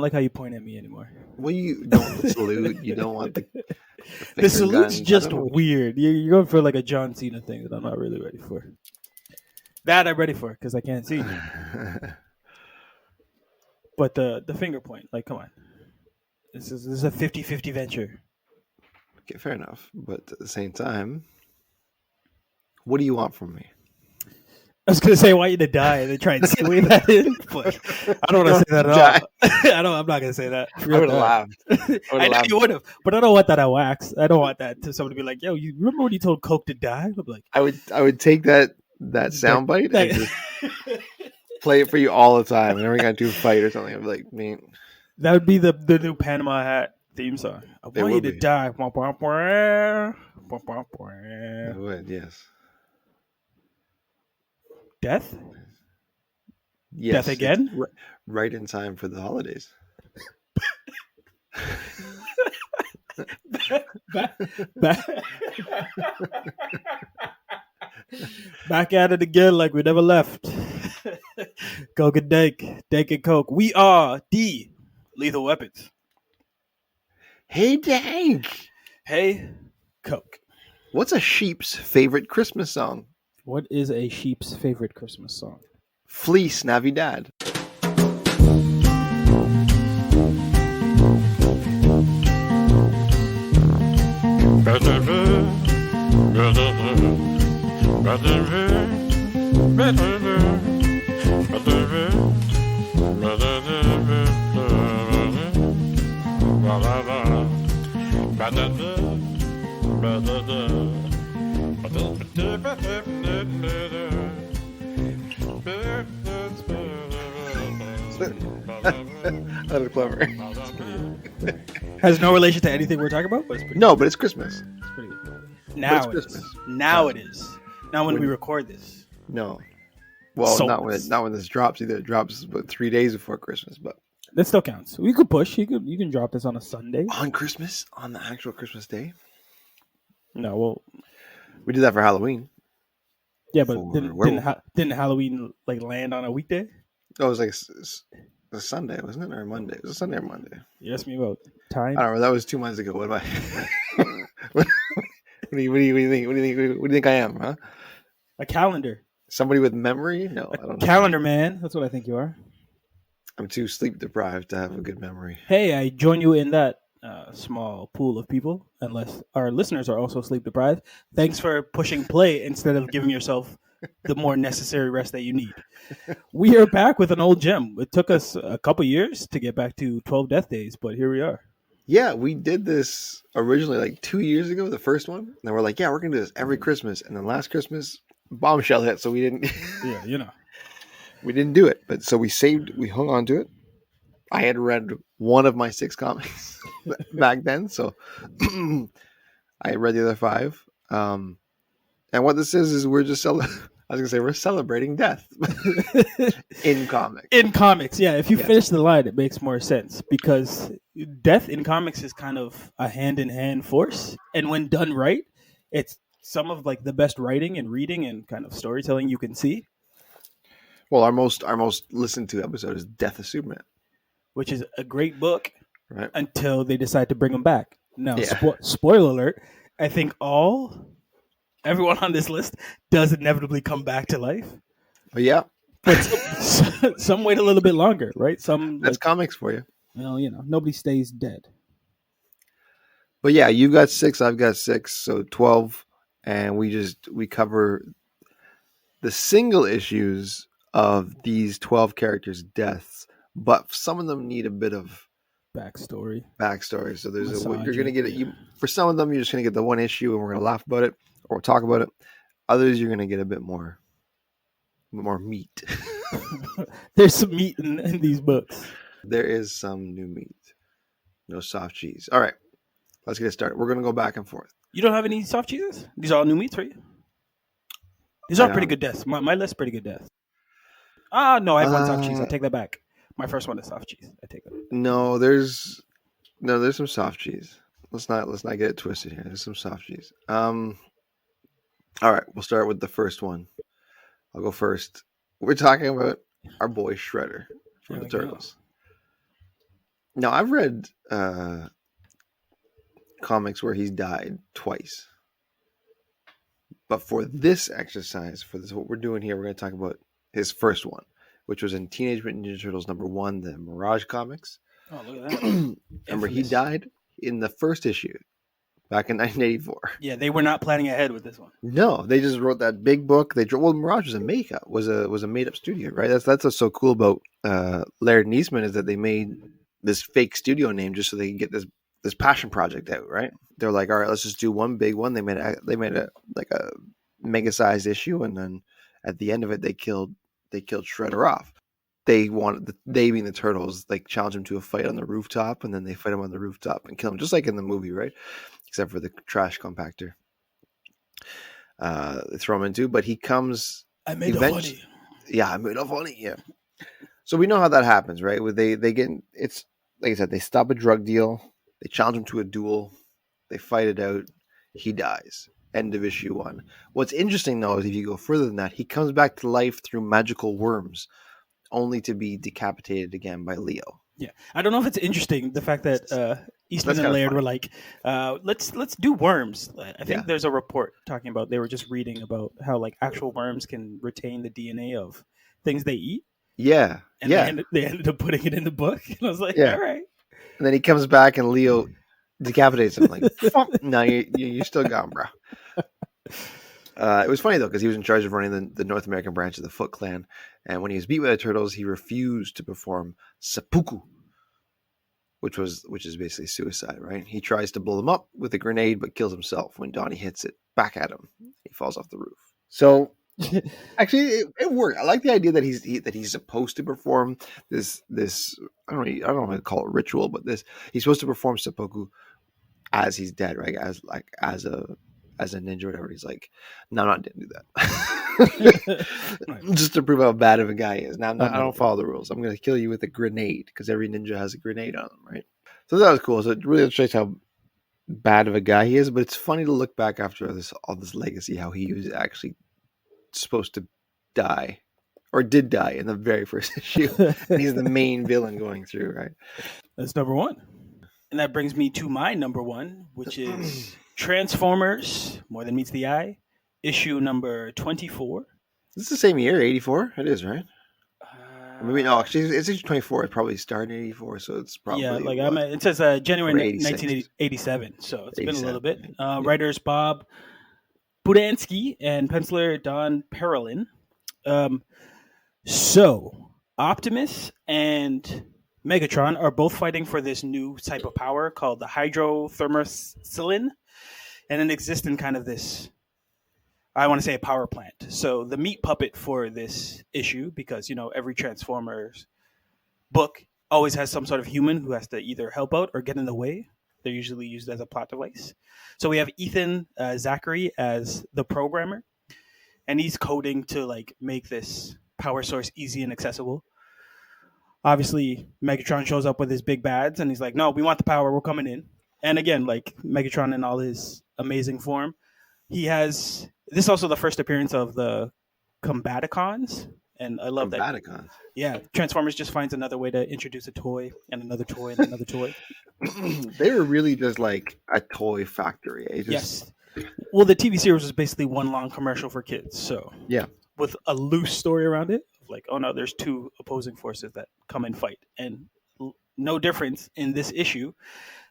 like how you point at me anymore. Well, you don't salute. You don't want the The finger salute's guns. just weird. You're going for like a John Cena thing that I'm not really ready for. That I'm ready for because I can't see. But the finger point, like, come on. This is a 50-50 venture. Okay, fair enough. But at the same time, what do you want from me? I was gonna say I want you to die and then try and segue that in, but I don't want to say that at all. I'm not gonna say that. I would have laughed. I know you would have, but I don't want that on wax. I don't want that to somebody be like, "Yo, you remember when you told Coke to die?" I'm like, I would take that soundbite and just play it for you all the time. Whenever we got to do a fight or something, I'd be like, man. That would be the new Panama Hat theme song. I want you to die. It would, yes. Death? Yes. Death again? Right in time for the holidays. Back at it again like we never left. Coke and Dank. Dank and Coke. We are the Lethal Weapons. Hey, Dank. Hey, Coke. What's a sheep's favorite Christmas song? What is a sheep's favorite Christmas song? Fleece Navidad. That is clever. Has no relation to anything we're talking about, but it's pretty No, but it's Christmas. It's pretty good. Now it's Christmas. Now it is. Now when we record this. No. Well, So- not when this drops either. It drops about 3 days before Christmas, but That still counts. We could push. You can drop this on a Sunday. on Christmas, on the actual Christmas day. No, well, We did that for Halloween. yeah, but For didn't werewolf. didn't Halloween like land on a weekday? Oh, it was like a Sunday, wasn't it? Or a Monday? It was a Sunday or Monday. You asked me about time. I don't know. That was 2 months ago. What am I? what do you think? What do you think I am? Huh? A calendar. Somebody with memory? No, I don't know. Calendar man. That's what I think you are. I'm too sleep deprived to have a good memory. Hey, I join you in that small pool of people, unless our listeners are also sleep deprived. Thanks for pushing play instead of giving yourself the more necessary rest that you need. We are back with an old gem. It took us a couple years to get back to 12 Death Days, but here we are. Yeah, we did this originally like 2 years ago, the first one. And we're like, yeah, we're going to do this every Christmas. And then last Christmas, bombshell hit, so we didn't Yeah, you know. we didn't do it. But so we hung on to it. I had read one of my 6 comics back then, so I read the other 5. And what this is we're just we're celebrating death in comics. In comics, yeah. If you finish the line, it makes more sense because death in comics is kind of a hand-in-hand force, and when done right, it's some of like the best writing and reading and kind of storytelling you can see. Well, our most listened to episode is Death of Superman, which is a great book, right? Until they decide to bring him back. Now, Yeah. Spoiler alert, I think everyone on this list does inevitably come back to life. But yeah, but some wait a little bit longer, right? That's comics for you. Well, nobody stays dead. But yeah, you got 6, I've got 6, so 12, and we cover the single issues of these 12 characters' deaths, but some of them need a bit of backstory. So you're going to get it. For some of them, you're just going to get the one issue, and we're going to laugh about it or we'll talk about it. Others, you're going to get a bit more meat. There's some meat in these books. There is some new meat. No soft cheese. All right, let's get started. We're going to go back and forth. You don't have any soft cheeses? These are all new meats for you? These are pretty good deaths. My list pretty good deaths. No, I have one soft cheese. I take that back. My first one is soft cheese. I take that. No, there's some soft cheese. Let's not get it twisted here. There's some soft cheese. All right, we'll start with the first one. I'll go first. We're talking about our boy Shredder from the Turtles. Now I've read comics where he's died twice, but for this exercise, for this what we're doing here, we're going to talk about his first one, which was in Teenage Mutant Ninja Turtles #1, the Mirage comics. Oh, look at that! Remember, he Infamous. died in the first issue back in 1984. Yeah, they were not planning ahead with this one. No, they just wrote that big book. Well, Mirage was a makeup, was a made up studio, right? That's what's so cool about Laird and Eastman is that they made this fake studio name just so they could get this passion project out, right? They're like, all right, let's just do one big one. They made a like a mega sized issue, and then at the end of it, they killed Shredder off. They wanted they being the Turtles, like challenge him to a fight on the rooftop, and then they fight him on the rooftop and kill him, just like in the movie, right? Except for the trash compactor. They throw him into, but he comes. I made it funny. Yeah, I made it funny. Yeah. So we know how that happens, right? They get it's like I said, they stop a drug deal, they challenge him to a duel, they fight it out, he dies. End of issue 1. What's interesting though is if you go further than that, he comes back to life through magical worms, only to be decapitated again by Leo. Yeah, I don't know if it's interesting the fact that Eastman and Laird were like, let's do worms. I think there's a report talking about they were just reading about how like actual worms can retain the DNA of things they eat. Yeah, and they ended up putting it in the book, and I was like, all right. And then he comes back and Leo decapitates him. Like, fuck, no, you still gone, bro. It was funny though because he was in charge of running the North American branch of the Foot Clan, and when he was beat by the Turtles, he refused to perform seppuku, which is basically suicide. Right? He tries to blow them up with a grenade, but kills himself when Donnie hits it back at him. He falls off the roof. So actually, it worked. I like the idea that he's supposed to perform this. I don't know how to call it ritual, but he's supposed to perform seppuku as he's dead, right? As a ninja, or whatever. He's like, no, I'm not going to do that. Just to prove how bad of a guy he is. Now, I don't follow the rules. I'm going to kill you with a grenade because every ninja has a grenade on them, right? So that was cool. So it really illustrates how bad of a guy he is. But it's funny to look back after all this legacy, how he was actually supposed to die or did die in the very first issue. And he's the main villain going through, right? That's #1. And that brings me to my #1, which is Transformers, More Than Meets the Eye, issue number 24. This is the same year, 84? It is, right? Maybe no, actually, it's issue 24. It probably started in 84, so it's probably... Yeah, like it says January 1987, so it's been a little bit. Writers Bob Budansky and penciler Don Perelin. So, Optimus and Megatron are both fighting for this new type of power called the hydrothermocylin, and it exists in kind of this, I want to say, a power plant. So the meat puppet for this issue, because every Transformers book always has some sort of human who has to either help out or get in the way. They're usually used as a plot device. So we have Ethan Zachary as the programmer, and he's coding to like make this power source easy and accessible. Obviously, Megatron shows up with his big bads, and he's like, no, we want the power, we're coming in. And again, like Megatron in all his amazing form, this is also the first appearance of the Combaticons, and I love that. Yeah, Transformers just finds another way to introduce a toy, and another toy, and another toy. They were really just like a toy factory. Yes. Well, the TV series was basically one long commercial for kids, so yeah, with a loose story around it. Like, oh no, there's two opposing forces that come and fight, and no difference in this issue.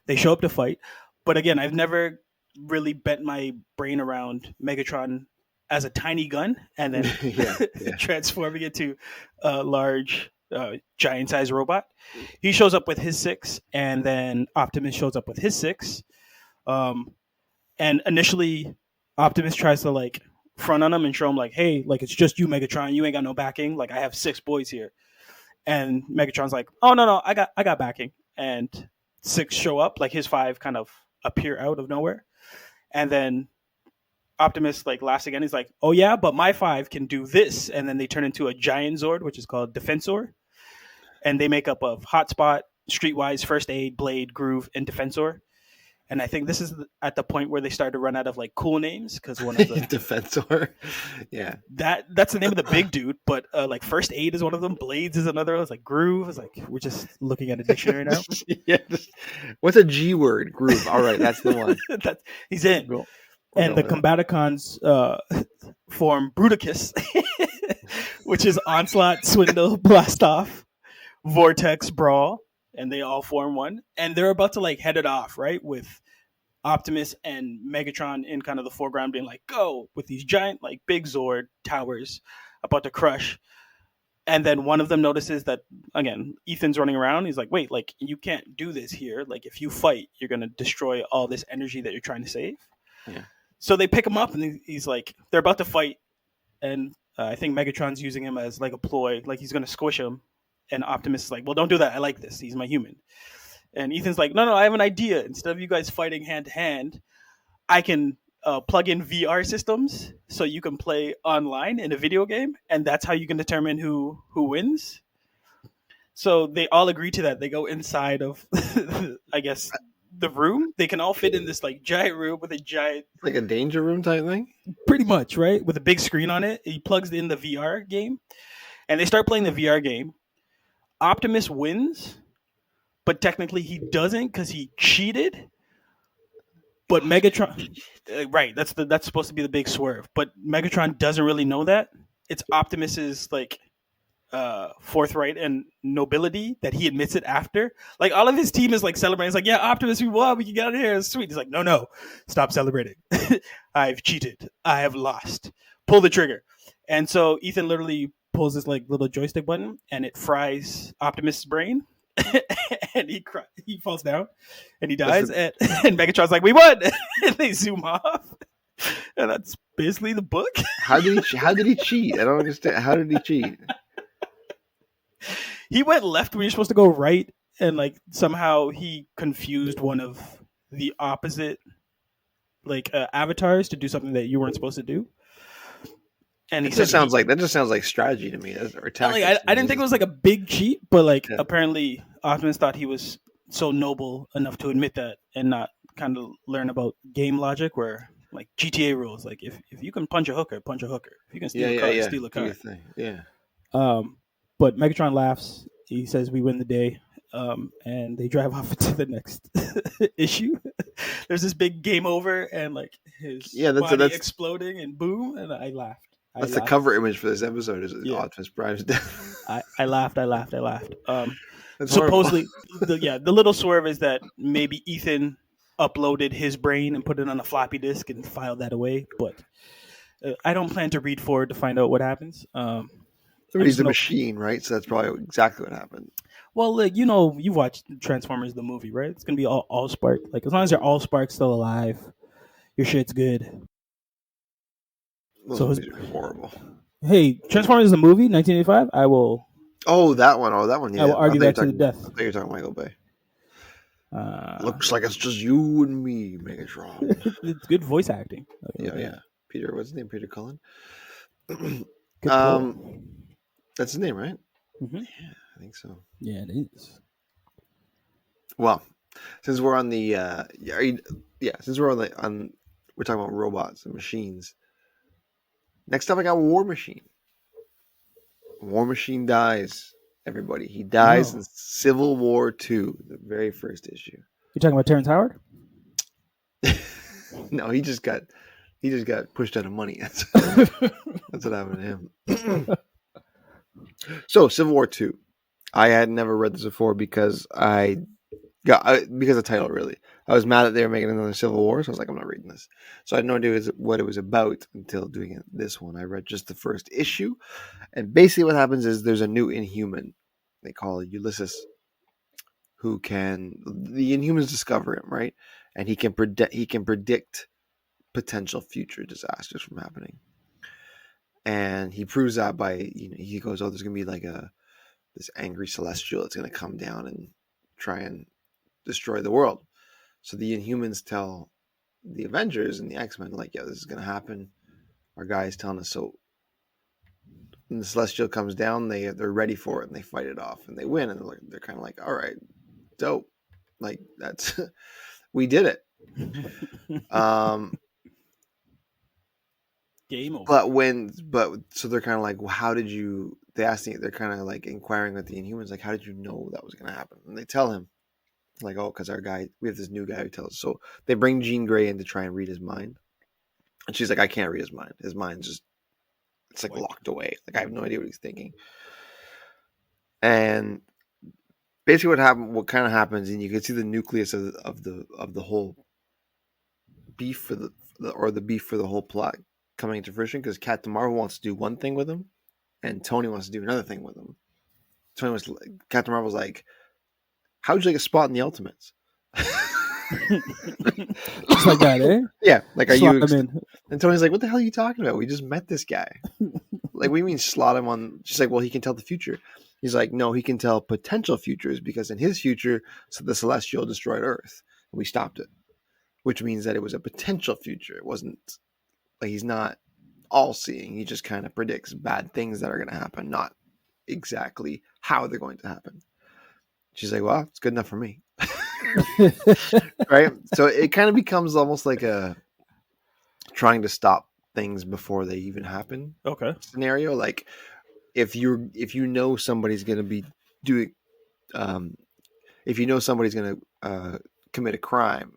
They show up to fight, but again, I've never really bent my brain around Megatron as a tiny gun and then transforming it to a large, giant-sized robot. He shows up with his 6, and then Optimus shows up with his 6. And initially, Optimus tries to like front on him and show him like, hey, like it's just you, Megatron. You ain't got no backing. Like I have 6 boys here. And Megatron's like, oh no, I got backing. And 6 show up, like his 5 kind of appear out of nowhere. And then Optimus like laughs again. He's like, oh yeah, but my 5 can do this. And then they turn into a giant Zord, which is called Defensor. And they make up of Hotspot, Streetwise, First Aid, Blade, Groove, and Defensor. And I think this is at the point where they started to run out of like cool names because one of the Defensor. Yeah. that's the name of the big dude, but like First Aid is one of them. Blades is another. I was like Groove. I was like, we're just looking at a dictionary now. Yeah. What's a G word? Groove. All right, that's the one. He's in. Go. And the Combaticons form Bruticus, which is Onslaught, Swindle, Blast Off, Vortex, Brawl, and they all form one. And they're about to like head it off, right? With Optimus and Megatron in kind of the foreground being like, go, with these giant, like big Zord towers about to crush. And then one of them notices that, again, Ethan's running around. He's like, wait, like, you can't do this here. Like, if you fight, you're going to destroy all this energy that you're trying to save. Yeah. So they pick him up, and he's like, they're about to fight. And I think Megatron's using him as like a ploy, like he's going to squish him. And Optimus is like, well, don't do that. I like this. He's my human. And Ethan's like, no, I have an idea. Instead of you guys fighting hand to hand, I can plug in VR systems so you can play online in a video game, and that's how you can determine who wins. So they all agree to that. They go inside of, I guess, the room. They can all fit in this like giant room with a giant, like a danger room type thing. pretty much, right? With a big screen on it. He plugs in the VR game, and they start playing the VR game. Optimus wins, but technically he doesn't because he cheated. But Megatron, right? That's supposed to be the big swerve. But Megatron doesn't really know that. It's Optimus's like forthright and nobility that he admits it after. Like all of his team is like celebrating. It's like, yeah, Optimus, we won. We can get out of here. It's sweet. He's like, no, stop celebrating. I've cheated. I have lost. Pull the trigger. And so Ethan literally pulls this like little joystick button, and it fries Optimus's brain. And he falls down and he dies. And Megatron's like, we won. And they zoom off. And that's basically the book. How did he cheat? I don't understand. How did he cheat? He went left when you're supposed to go right, and like somehow he confused one of the opposite like avatars to do something that you weren't supposed to do. And that just sounds like strategy to me. Or like, I didn't think it was like a big cheat, but like apparently Optimus thought he was so noble enough to admit that and not kind of learn about game logic where like GTA rules, like if you can punch a hooker, punch a hooker. If you can steal a car, steal a car. Yeah. But Megatron laughs. He says we win the day. And they drive off to the next issue. There's this big game over and like his body exploding and boom, and I laughed. That's the cover image for this episode. Is Optimus Prime's death? I laughed. Supposedly, the little swerve is that maybe Ethan uploaded his brain and put it on a floppy disk and filed that away. But I don't plan to read forward to find out what happens. He's a machine, right? So that's probably exactly what happened. Well, like, you've watched Transformers the movie, right? It's gonna be all Spark. Like as long as your Allspark's still alive, your shit's good. Those movies are horrible. Hey, Transformers the movie, 1985. I will. Oh, that one. Yeah. I will argue that to the death. I thought you were talking Michael Bay. Looks like it's just you and me, Megatron. It's good voice acting. Okay, yeah. Peter, what's his name? Peter Cullen. Good that's his name, right? Mm-hmm. Yeah, I think so. Yeah, it is. Well, since we're on the since we're we're talking about robots and machines. Next up, I got War Machine. War Machine dies. Everybody, he dies in Civil War II, the very first issue. You talking about Terrence Howard? No, he just got pushed out of money. That's what happened to him. So, Civil War II. I had never read this before because because of the title, really. I was mad that they were making another Civil War, so I was like, I'm not reading this. So I had no idea what it was about until doing this one. I read just the first issue, and basically what happens is there's a new Inhuman. They call it Ulysses, the Inhumans discover him, right? And he can predict potential future disasters from happening. And he proves that by, he goes, oh, there's going to be like this angry celestial that's going to come down and try and destroy the world. So the Inhumans tell the Avengers and the X-Men, like, yeah, this is going to happen. Our guy is telling us. So when the celestial comes down, they're ready for it and they fight it off and they win. And they're kind of like, all right, dope. Like, that's, we did it. Um, Game over. but so they're kind of like, well, how did you? They asked me. They're kind of like inquiring with the Inhumans, like, how did you know that was going to happen? And they tell him, like, oh, because our guy, we have this new guy who tells us. So they bring Jean Grey in to try and read his mind, and she's like, I can't read his mind. His mind's just, it's like locked away. Like I have no idea what he's thinking. And basically, what kind of happens, and you can see the nucleus of the whole beef for the beef for the whole plot coming into fruition, because Captain Marvel wants to do one thing with him, and Tony wants to do another thing with him. Captain Marvel's like, "How would you like a spot in the Ultimates?" Just like that, eh? Yeah, like, are Slot you? him in. And Tony's like, "What the hell are you talking about? We just met this guy." Like, we mean slot him on? She's like, "Well, he can tell the future." He's like, "No, he can tell potential futures, because in his future, so the Celestial destroyed Earth, and we stopped it, which means that it was a potential future. It wasn't like he's not all-seeing. He just kind of predicts bad things that are going to happen, not exactly how they're going to happen." She's like, "Well, it's good enough for me." Right? So it kind of becomes almost like a trying to stop things before they even happen Okay. scenario. Like, if you know somebody's going to be doing, if you know somebody's going to commit a crime,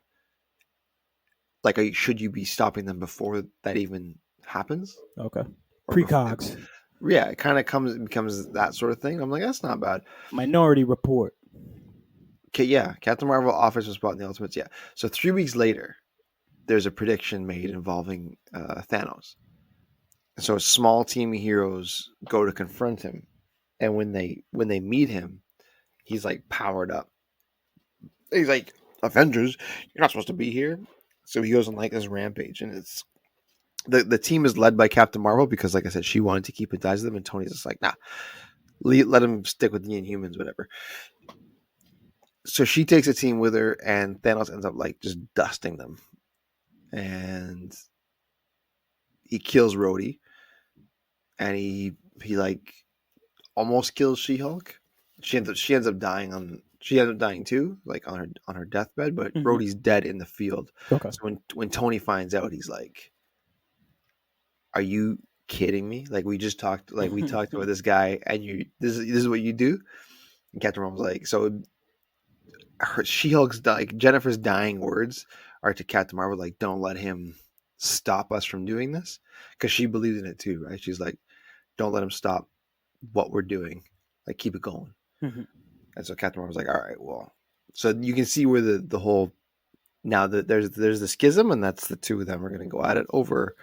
like, should you be stopping them before that even happens? Okay. Or Precogs. Yeah, it kind of becomes that sort of thing. I'm like, that's not bad. Minority Report. Okay, yeah, Captain Marvel offers a spot in the Ultimates. Yeah, so 3 weeks later, there's a prediction made involving Thanos. So a small team of heroes go to confront him, and when they meet him, he's like powered up. He's like, "Avengers, you're not supposed to be here." So he goes on like this rampage, and it's the team is led by Captain Marvel, because, like I said, she wanted to keep in ties with them, and Tony's just like, nah, let him stick with the Inhumans, whatever. So she takes a team with her, and Thanos ends up like just dusting them, and he kills Rhodey, and he like almost kills She-Hulk. She ends up dying too, like on her deathbed. But Rhodey's dead in the field. Okay. So when Tony finds out, he's like, "Are you kidding me? Like, we talked about this guy, and this is what you do?" And Captain Marvel's like, so She-Hulk's like Jennifer's dying words are to Captain Marvel, like, "Don't let him stop us from doing this," because she believes in it too, right? She's like, "Don't let him stop what we're doing. Like, keep it going." Mm-hmm. And so Captain Marvel's like, "All right, well." So you can see where the whole, now that there's the schism, and that's the two of them are going to go at it over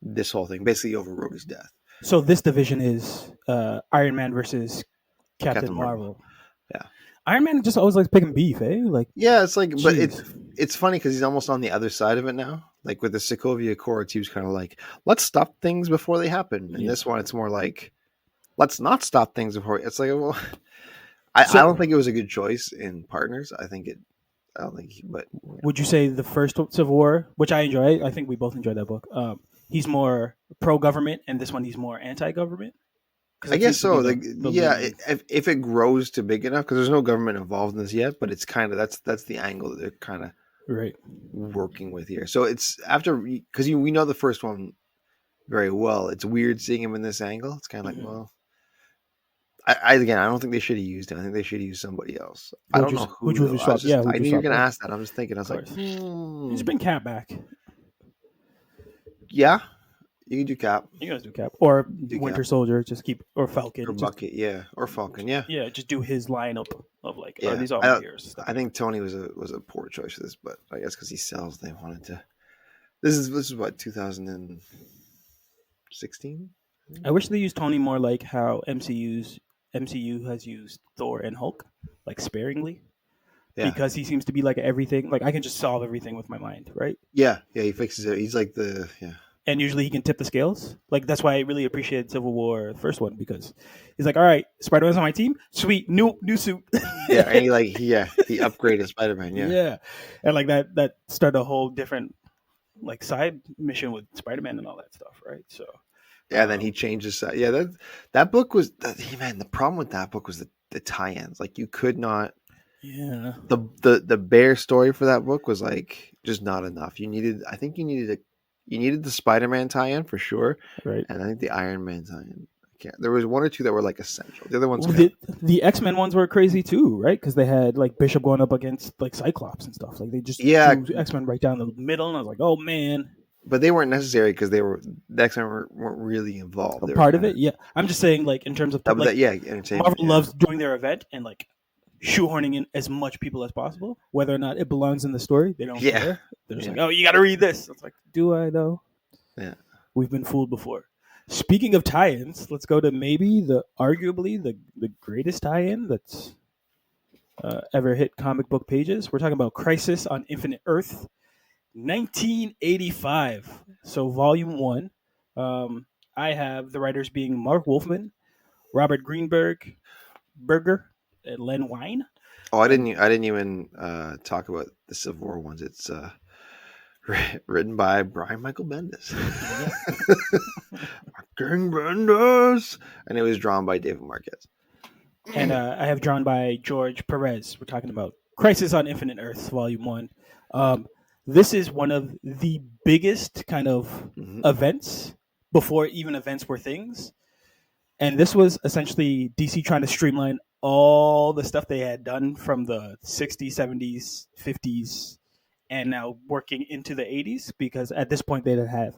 this whole thing, basically over Rhodey's death. So this division is Iron Man versus Captain Marvel. Yeah. Iron Man just always likes picking beef, eh? Like, yeah, it's like, but jeez. it's funny because he's almost on the other side of it now. Like with the Sokovia Accords, he was kind of like, let's stop things before they happen. And this one, it's more like, let's not stop things before. It's like, well, I don't think it was a good choice in partners. I don't think, but would you say the first Civil War, which I enjoy, I think we both enjoyed that book. He's more pro-government, and this one he's more anti-government. I guess so. If it grows to big enough, because there's no government involved in this yet, but it's kind of that's the angle that they're kind of right working with here. So it's after, because we know the first one very well. It's weird seeing him in this angle. It's kind of like, well, I don't think they should have used him. I think they should have used somebody else. I don't know who. I knew you were going to ask that. I'm just thinking. I was like, he's been Cap back. Yeah. You can do Cap. You guys do Cap or Winter Soldier. Just keep, or Falcon or Bucket, yeah, or Falcon, yeah. Just do his lineup of like, yeah. These are my heroes. I think Tony was a poor choice for this, but I guess because he sells, they wanted to. This is what 2016. I wish they used Tony more like how MCU has used Thor and Hulk, like sparingly. Yeah. Because he seems to be like everything. Like, I can just solve everything with my mind, right? Yeah, he fixes it. He's like and usually he can tip the scales. Like, that's why I really appreciated Civil War, the first one, because he's like, all right, Spider-Man's on my team. Sweet, new suit. Yeah, and he upgraded Spider-Man, yeah. Yeah. And like that started a whole different like side mission with Spider-Man and all that stuff, right? So yeah, then he changes. That book was, man, the problem with that book was the tie-ins. Like, you could not Yeah. The bear story for that book was like just not enough. I think you needed the Spider-Man tie-in for sure, Right. and I think the Iron Man tie-in. I can't. There was one or two that were like essential. The other ones Well, kind of the X-Men ones were crazy too, right? Because they had like Bishop going up against like Cyclops and stuff. Like they just yeah, threw X-Men right down the middle, and I was like, oh man, but they weren't necessary because the X-Men weren't really involved. a They were part of kind of it. Yeah, I'm just saying like in terms of that was like that yeah entertainment. Marvel Yeah, loves doing their event and like shoehorning in as much people as possible, whether or not it belongs in the story. They don't yeah, care. They're just yeah, like, oh, you got to read this. It's like, do I though? yeah. We've been fooled before. Speaking of tie-ins, let's go to maybe arguably the greatest tie-in that's ever hit comic book pages. We're talking about Crisis on Infinite Earth, 1985. So volume one. I have the writers being Mark Wolfman, Robert Greenberg, Berger, and Len Wein. Oh, And I didn't even talk about the Civil War ones. It's written by Brian Michael Bendis. yeah, King Bendis, and it was drawn by David Marquez. and I have drawn by George Perez. We're talking about Crisis on Infinite Earths, Volume One. This is one of the biggest kind of events before even events were things, and this was essentially DC trying to streamline all the stuff they had done from the 60s, 70s, 50s, and now working into the 80s because at this point they didn't have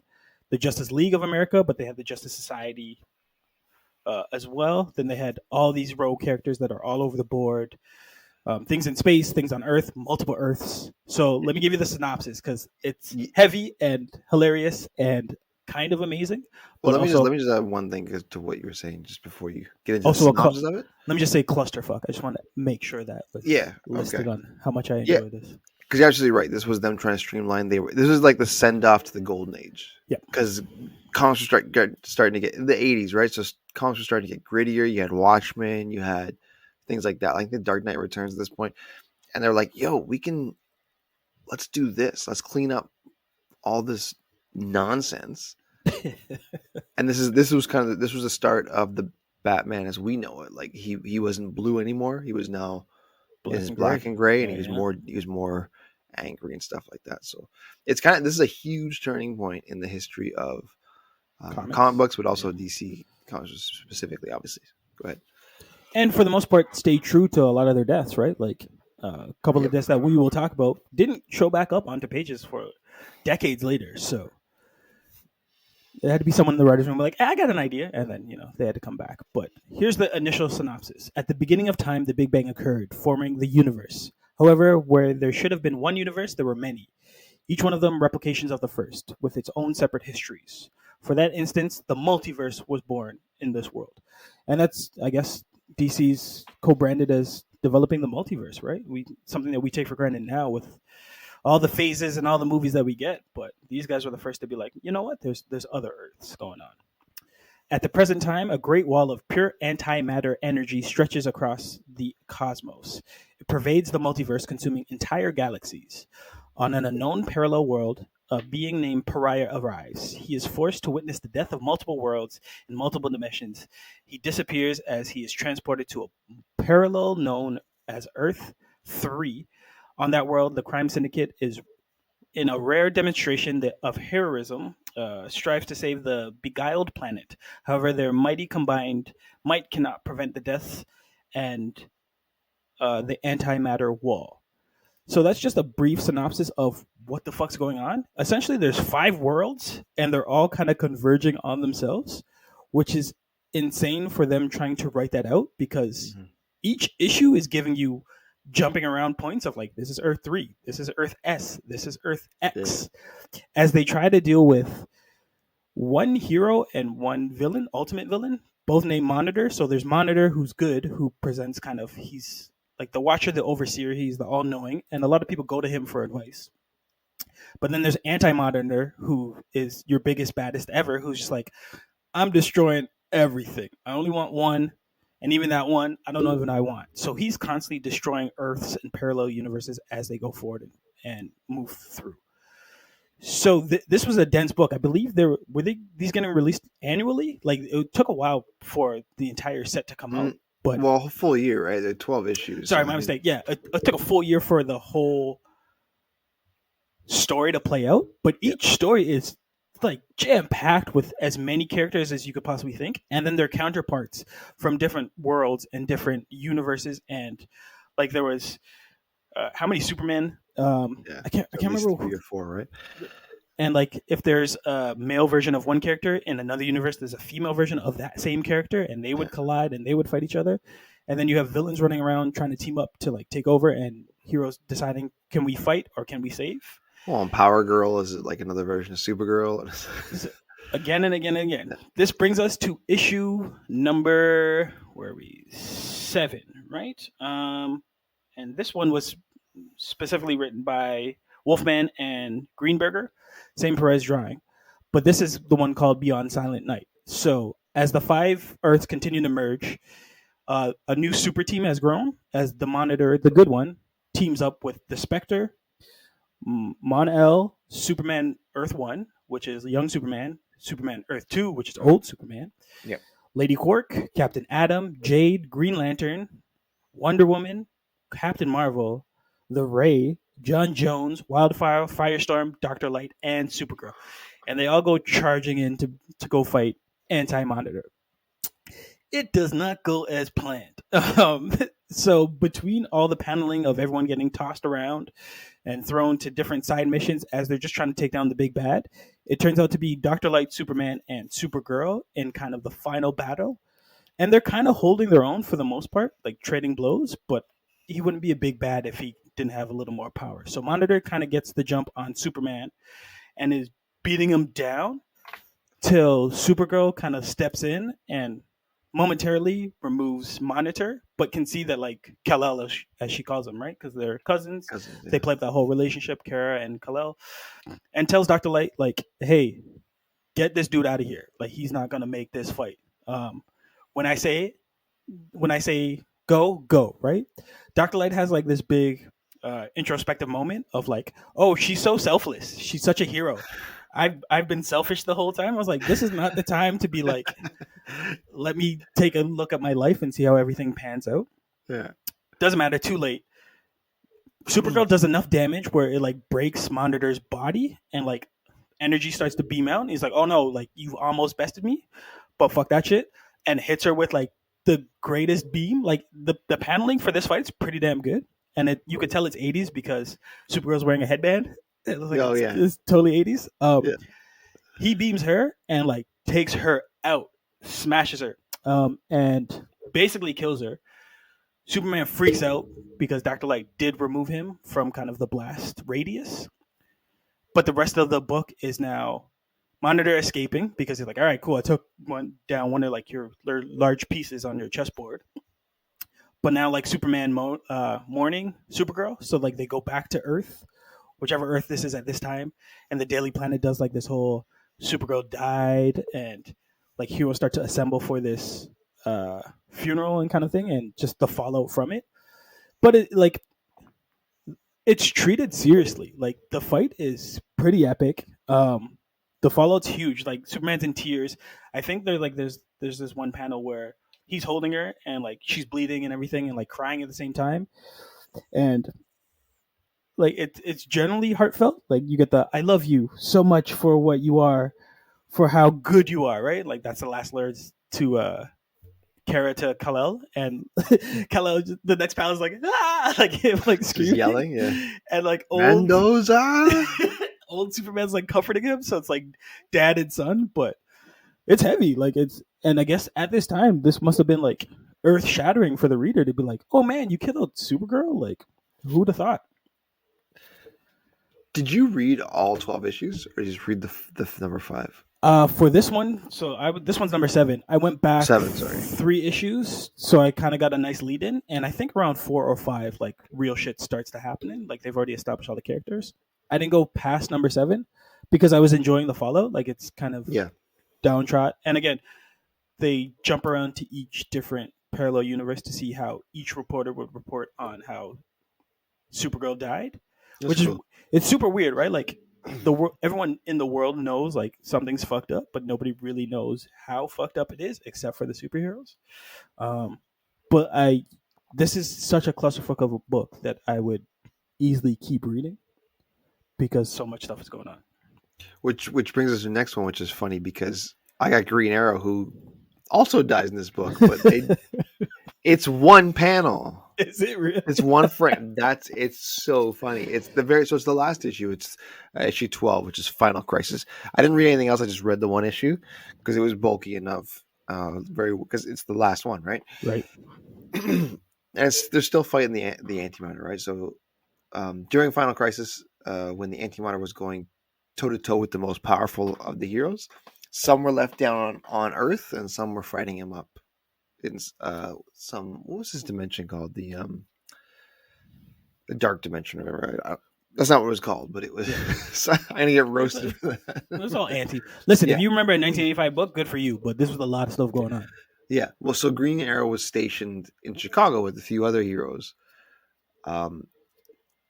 the Justice League of America, but they had the Justice Society as well. Then they had all these rogue characters that are all over the board. Things in space, things on Earth, multiple Earths. So let me give you the synopsis because it's heavy and hilarious and kind of amazing. Well, But let me just add one thing to what you were saying just before you get into the also synopsis of it. let me just say clusterfuck. I just want to make sure that was listed on how much I enjoy this. Because you're absolutely right. This was them trying to streamline. This was like the send off to the golden age. Yeah. Because comics were starting to get in the 80s, right? So comics were starting to get grittier. You had Watchmen, you had things like that, like the Dark Knight Returns at this point. And they're like, yo, let's do this. Let's clean up all this nonsense. And this was the start of the Batman as we know it. Like he wasn't blue anymore. He was now black and gray, and he was more angry and stuff like that. So this is a huge turning point in the history of comic books, but also DC comics specifically. Obviously, go ahead. And for the most part, stay true to a lot of their deaths, right? Like a couple of deaths that we will talk about didn't show back up onto pages for decades later. So it had to be someone in the writer's room like, I got an idea. And then, they had to come back. But here's the initial synopsis. At the beginning of time, the Big Bang occurred, forming the universe. However, where there should have been one universe, there were many. Each one of them replications of the first, with its own separate histories. For that instance, the multiverse was born in this world. And that's, I guess, DC's co-branded as developing the multiverse, right? Something that we take for granted now with all the phases and all the movies that we get, but these guys were the first to be like, you know what? There's other Earths going on. At the present time, a great wall of pure antimatter energy stretches across the cosmos. It pervades the multiverse, consuming entire galaxies. On an unknown parallel world, a being named Pariah arrives. He is forced to witness the death of multiple worlds in multiple dimensions. He disappears as he is transported to a parallel known as Earth 3. On that world, the crime syndicate is in a rare demonstration of heroism, strives to save the beguiled planet. However, their mighty combined might cannot prevent the death and the antimatter wall. So that's just a brief synopsis of what the fuck's going on. Essentially, there's 5 worlds, and they're all kind of converging on themselves, which is insane for them trying to write that out because each issue is giving you jumping around points of like, this is Earth 3, this is Earth S, this is Earth X, as they try to deal with one hero and one villain, ultimate villain, both named Monitor. So there's Monitor, who's good, who presents kind of, he's like the Watcher, the Overseer, he's the all-knowing, and a lot of people go to him for advice. But then there's Anti-Monitor, who is your biggest, baddest ever, who's just like, I'm destroying everything. I only want one. And even that one, I don't know even I want. So he's constantly destroying Earths and parallel universes as they go forward and move through. So this was a dense book. I believe these getting released annually? Like it took a while for the entire set to come out. But Well, a full year, right? They're 12 issues. sorry, So my mistake. Yeah, it took a full year for the whole story to play out, but yeah, each story is like jam packed with as many characters as you could possibly think, and then their counterparts from different worlds and different universes. And like there was how many Superman? yeah. I At can't least remember. 3 or 4, right? And like if there's a male version of one character in another universe, there's a female version of that same character, and they Yeah. would collide and they would fight each other. And then you have villains running around trying to team up to like take over, and heroes deciding can we fight or can we save. Well, and Power Girl is like another version of Supergirl. So, again and again and again. This brings us to issue number where are we 7, right? And this one was specifically written by Wolfman and Greenberger, same Perez drawing. But this is the one called Beyond Silent Night. So as the 5 Earths continue to merge, a new super team has grown as the Monitor, the good one, teams up with the Spectre, Mon-El, Superman Earth 1, which is young Superman, Superman Earth 2, which is old Superman, Yep. Lady Quark, Captain Atom, Jade, Green Lantern, Wonder Woman, Captain Marvel, The Ray, John Jones, Wildfire, Firestorm, Dr. Light, and Supergirl. And they all go charging in to go fight Anti-Monitor. It does not go as planned. So between all the paneling of everyone getting tossed around and thrown to different side missions as they're just trying to take down the big bad, it turns out to be Dr. Light, Superman, and Supergirl in kind of the final battle. And they're kind of holding their own for the most part, like trading blows, but he wouldn't be a big bad if he didn't have a little more power. So Monitor kind of gets the jump on Superman and is beating him down till Supergirl kind of steps in and momentarily removes Monitor, but can see that like Kal-El, as she calls him, right? Because they're cousins. They play up that whole relationship, Kara and Kal-El, and tells Dr. Light like, "Hey, get this dude out of here. Like he's not gonna make this fight. When I say go, go, right?" Dr. Light has like this big introspective moment of like, "Oh, she's so selfless. She's such a hero. I've been selfish the whole time." I was like, this is not the time to be like, let me take a look at my life and see how everything pans out. Yeah. Doesn't matter, too late. Supergirl does enough damage where it like breaks Monitor's body and like energy starts to beam out. And he's like, "Oh no, like you almost bested me, but fuck that shit," and hits her with like the greatest beam. Like the paneling for this fight is pretty damn good, and you could tell it's 80s because Supergirl's wearing a headband. It looks like it's totally 80s. Yeah. He beams her and like takes her out, smashes her, and basically kills her. Superman freaks out because Dr. Light did remove him from kind of the blast radius. But the rest of the book is now Monitor escaping because he's like, "All right, cool. I took down one of like your large pieces on your chessboard." But now like Superman mourning Supergirl, so like they go back to Earth, whichever Earth this is at this time, and the Daily Planet does like this whole Supergirl died, and like heroes start to assemble for this funeral and kind of thing, and just the fallout from it. But it like it's treated seriously. Like the fight is pretty epic. The fallout's huge. Like Superman's in tears. I think there's this one panel where he's holding her and like she's bleeding and everything and like crying at the same time, and like it's generally heartfelt. Like you get the "I love you so much for what you are, for how good you are," right? Like that's the last words to Kara to Kal-El, and Kal-El the next panel is like "ah," like him like screaming, just yelling, yeah, and like Mendoza. old Superman's like comforting him, so it's like dad and son, but it's heavy. Like and I guess at this time this must have been like earth shattering for the reader to be like, "Oh man, you killed Supergirl!" Like who'd have thought? Did you read all 12 issues, or just read the number 5? For this one, so this one's number 7. I went back 7, sorry. 3 issues, so I kind of got a nice lead in, and I think around 4 or 5, like real shit starts to happen. Like they've already established all the characters. I didn't go past number 7 because I was enjoying the fallout. Like it's kind of downtrot, and again, they jump around to each different parallel universe to see how each reporter would report on how Supergirl died. That's which cool. is it's super weird, right? Like everyone in the world knows like something's fucked up, but nobody really knows how fucked up it is except for the superheroes. but this is such a clusterfuck of a book that I would easily keep reading because so much stuff is going on. Which brings us to the next one, which is funny because I got Green Arrow who also dies in this book, but it's one panel. Is it really? It's one frame. It's so funny. It's the last issue. It's issue 12, which is Final Crisis. I didn't read anything else. I just read the one issue because it was bulky enough. Because it's the last one, right? Right. And they're still fighting the Antimatter, right? So during Final Crisis, when the Antimatter was going toe to toe with the most powerful of the heroes, some were left down on Earth, and some were fighting him up in what was his dimension called? The dark dimension, or whatever. Right? That's not what it was called, but it was. So I'm gonna get roasted for that. It was all anti. Listen, Yeah. if you remember a 1985 book, good for you. But this was a lot of stuff going on. Yeah. Well, so Green Arrow was stationed in Chicago with a few other heroes. And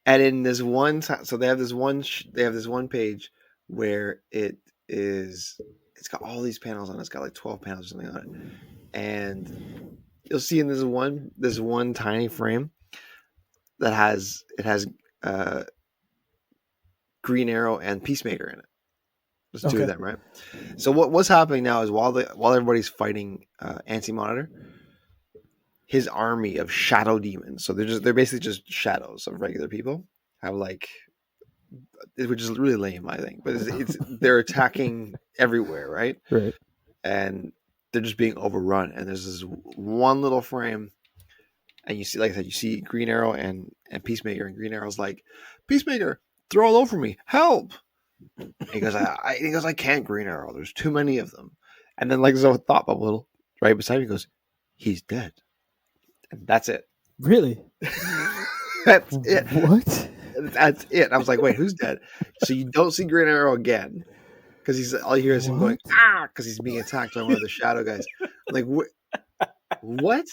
in this one time, so they have this one page where it's got all these panels on it. It's got like 12 panels or something on it. And you'll see in this one tiny frame that has Green Arrow and Peacemaker in it. There's two of them, right? So what's happening now is while everybody's fighting Anti-Monitor, his army of shadow demons. So they're basically just shadows of regular people. Have like, which is really lame, I think. But they're attacking everywhere, right? Right. And they're just being overrun. And there's this one little frame, and you see, like I said, you see Green Arrow and Peacemaker, and Green Arrow's like, Peacemaker, they're all over me, help! And he goes, I can't, Green Arrow. There's too many of them. And then like there's a thought bubble right beside him. He goes, he's dead. And that's it. Really? That's it. What? That's it. I was like, wait, who's dead? So you don't see Green Arrow again because all you hear is him going, because he's being attacked by one of the shadow guys. I'm like, what?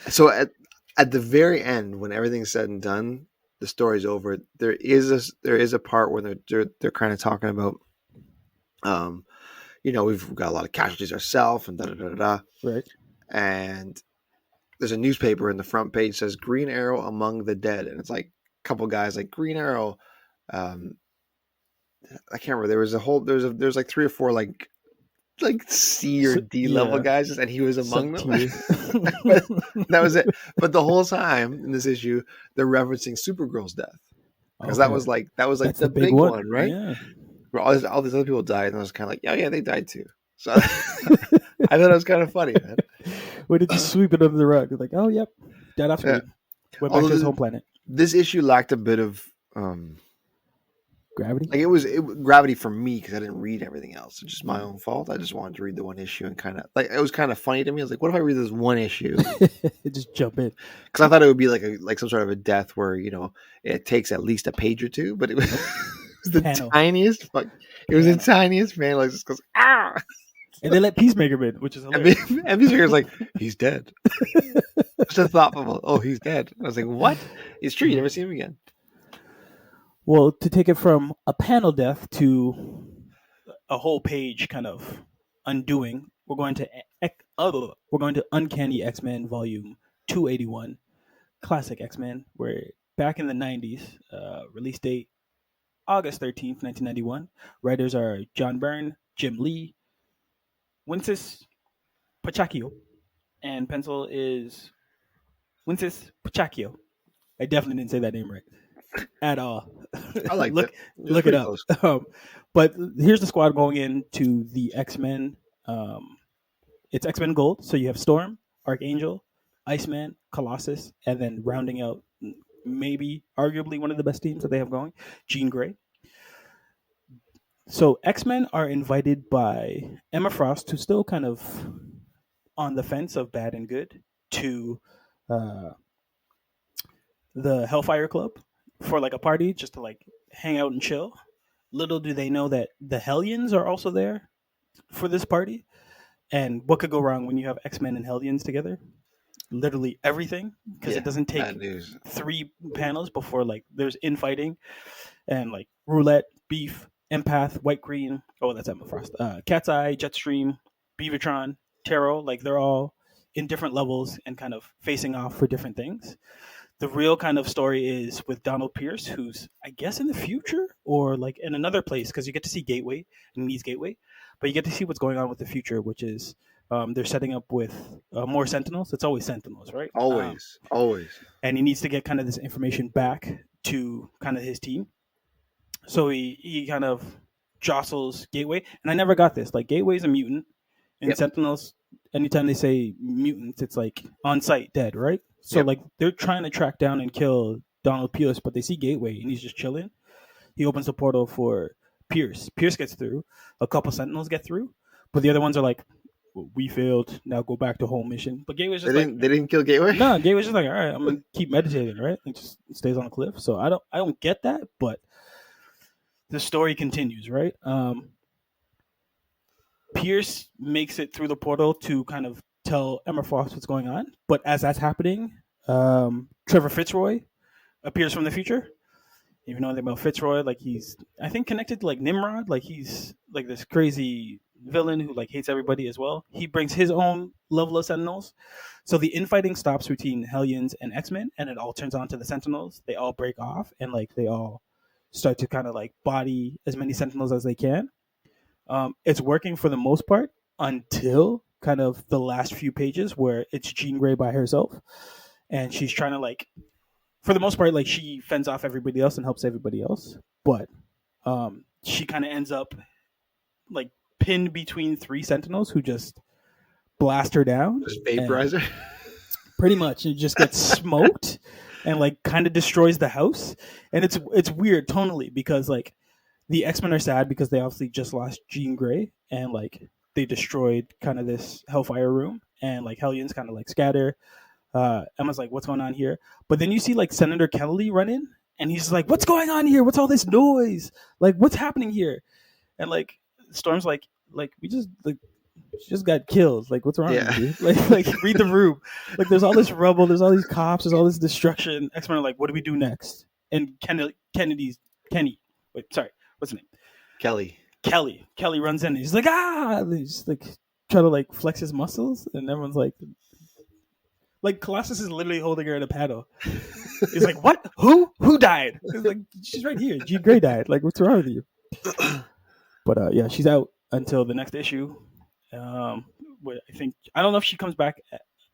So at the very end, when everything's said and done, the story's over. There is a part where they're kind of talking about, we've got a lot of casualties ourselves and da da da da. Right. And there's a newspaper in the front page says Green Arrow among the dead, and it's like a couple guys like Green Arrow. I can't remember. There's like 3 or 4 like C or D level guys, and he was among them. That was it. But the whole time in this issue, they're referencing Supergirl's death because that was like that's the big one, right? Yeah. Where all these other people died, and I was kind of like, yeah, they died too. So I thought it was kind of funny, man. Where did you sweep it under the rug? Like, oh, yep, dead off screen. Went back to his home planet. This issue lacked a bit of gravity. Like it was gravity for me because I didn't read everything else. It's just my own fault. I just wanted to read the one issue and kind of like it was kind of funny to me. I was like, what if I read this one issue? Just jump in. Because I thought it would be like some sort of a death where it takes at least a page or two, but it was, the tiniest. It was the tiniest panel. It just goes and they let Peacemaker in, which is hilarious. And Peacemaker's like, he's dead. Just a thought bubble. Oh, he's dead. I was like, what? It's true. You never see him again. Well, to take it from a panel death to a whole page kind of undoing, we're going to Uncanny X-Men Volume 281, Classic X-Men, where back in the 90s, release date August 13th, 1991. Writers are John Byrne, Jim Lee, Wincis Pachacchio, and pencil is Wincis Pachacchio. I definitely didn't say that name right at all. I like look it up. But here's the squad going into the X-Men. It's X-Men Gold, so you have Storm, Archangel, Iceman, Colossus, and then rounding out maybe arguably one of the best teams that they have going, Jean Grey. So X-Men are invited by Emma Frost, who's still kind of on the fence of bad and good, to the Hellfire Club for like a party, just to like hang out and chill. Little do they know that the Hellions are also there for this party. And what could go wrong when you have X-Men and Hellions together? Literally everything, because it doesn't take 3 panels before like there's infighting and like roulette, beef, empath, white green. Oh, that's Emma Frost. Cat's Eye, Jetstream, Beavertron, Tarot. Like they're all in different levels and kind of facing off for different things. The real kind of story is with Donald Pierce, who's I guess in the future or like in another place because you get to see Gateway and Needs Gateway, but you get to see what's going on with the future, which is they're setting up with more Sentinels. It's always Sentinels, right? Always. And he needs to get kind of this information back to kind of his team. So he kind of jostles Gateway, and I never got this. Like Gateway's a mutant, and Yep. Sentinels. Anytime they say mutants, it's like on site dead, right? So Yep. like they're trying to track down and kill Donald Pierce, but they see Gateway and he's just chilling. He opens the portal for Pierce. Pierce gets through. A couple Sentinels get through, but the other ones are like, "We failed. Now go back to home mission." But Gateway's They just like, didn't kill Gateway. no, Gateway's just like, all right, I'm gonna keep meditating, right? And just stays on the cliff. So I don't get that, but the story continues, right? Pierce makes it through the portal to kind of tell Emma Frost what's going on. But as that's happening, Trevor Fitzroy appears from the future. If you know anything about Fitzroy, like he's I think connected to like Nimrod, like he's like this crazy villain who like hates everybody as well. He brings his own level of Sentinels. So the infighting stops between Hellions and X-Men and it all turns on to the Sentinels. They all break off and like they all start to kind of like body as many Sentinels as they can. It's working for the most part until kind of the last few pages where it's Jean Grey by herself, and she's trying to like, for the most part, like she fends off everybody else and helps everybody else, but she kind of ends up like pinned between three Sentinels who just blast her down. Just vaporizer. Pretty much, it just gets smoked and like kind of destroys the house, and it's weird tonally because like the X-Men are sad because they obviously just lost Jean Grey and like they destroyed kind of this Hellfire room and like Hellions kind of like scatter. Emma's like, what's going on here? But then you see like Senator Kelly run in and he's like, what's going on here? What's all this noise? Like, what's happening here? And like Storm's like we just like she just got killed. Like, what's wrong with you? Like read the room. Like there's all this rubble, there's all these cops, there's all this destruction. X-Men are like, what do we do next? And Kenny. Wait, sorry. What's his name? Kelly runs in. And he's like, ah! And he's like, try to like flex his muscles, and everyone's like Colossus is literally holding her in a paddle. He's like, what? Who died? He's like, she's right here. Jean Grey died. Like, what's wrong with you? But yeah, she's out until the next issue. I don't know if she comes back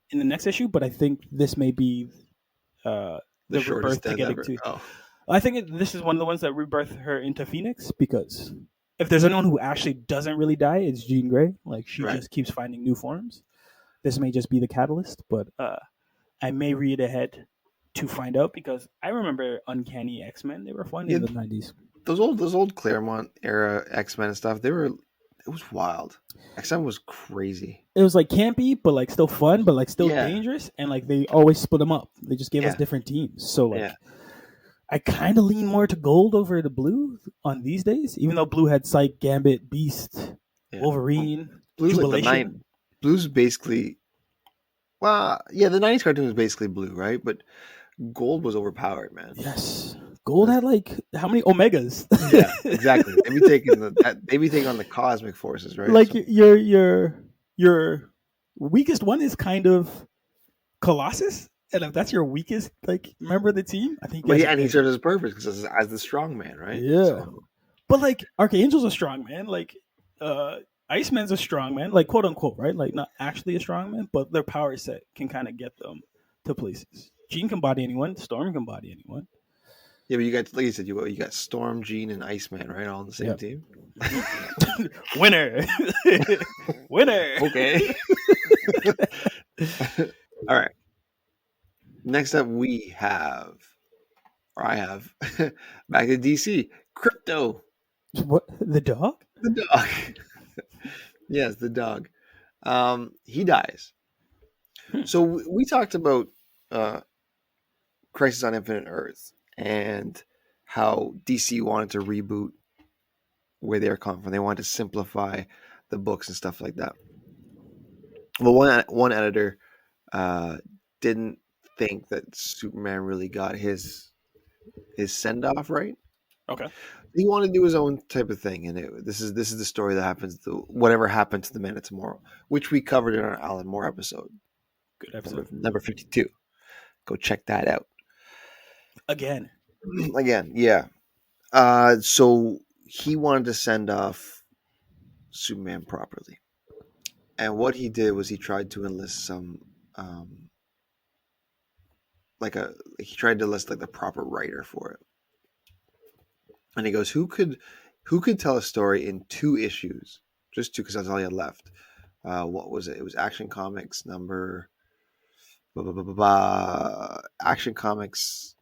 in the next issue, but I think this may be the rebirth to getting to. Oh. I think this is one of the ones that rebirth her into Phoenix because if there's anyone who actually doesn't really die, it's Jean Grey. Like she just keeps finding new forms. This may just be the catalyst, but I may read ahead to find out because I remember Uncanny X-Men. They were fun in the 90s. Those old Claremont era X-Men and stuff. It was wild. X-Men was crazy. It was like campy, but like still fun, but like still dangerous. And like they always split them up. They just gave us different teams. So like. I kind of lean more to Gold over the Blue on these days, even though Blue had Psych, Gambit, Beast, Wolverine, Blue's Jubilation. Like Blue's basically, the 90s cartoon was basically Blue, right? But Gold was overpowered, man. Yes. Gold had like, how many Omegas? Yeah, exactly. They be taking on the cosmic forces, right? Like your weakest one is kind of Colossus. And if that's your weakest like member of the team, I think. And he serves his purpose because as the strong man, right? Yeah. So. But like Archangel's a strong man, like Iceman's a strong man, like quote unquote, right? Like not actually a strong man, but their power set can kind of get them to places. Jean can body anyone. Storm can body anyone. Yeah, but you got, like you said, you got Storm, Jean, and Iceman, right? All on the same team. Winner. Winner. Okay. All right. Next up, I have, back to DC, Krypto. What? The dog? The dog. Yes, the dog. He dies. So we talked about Crisis on Infinite Earths and how DC wanted to reboot where they're coming from. They wanted to simplify the books and stuff like that. Well, one editor didn't think that Superman really got his send off right. Okay. He wanted to do his own type of thing, and this is the story that happens to whatever happened to the Man of Tomorrow, which we covered in our Alan Moore episode. Good episode. Number 52. Go check that out. Again. Again, yeah. So he wanted to send off Superman properly. And what he did was he tried to enlist some um he tried to enlist like the proper writer for it. And he goes, who could tell a story in 2 issues? Just 2, because that's all he had left. What was it? It was Action Comics number Action Comics.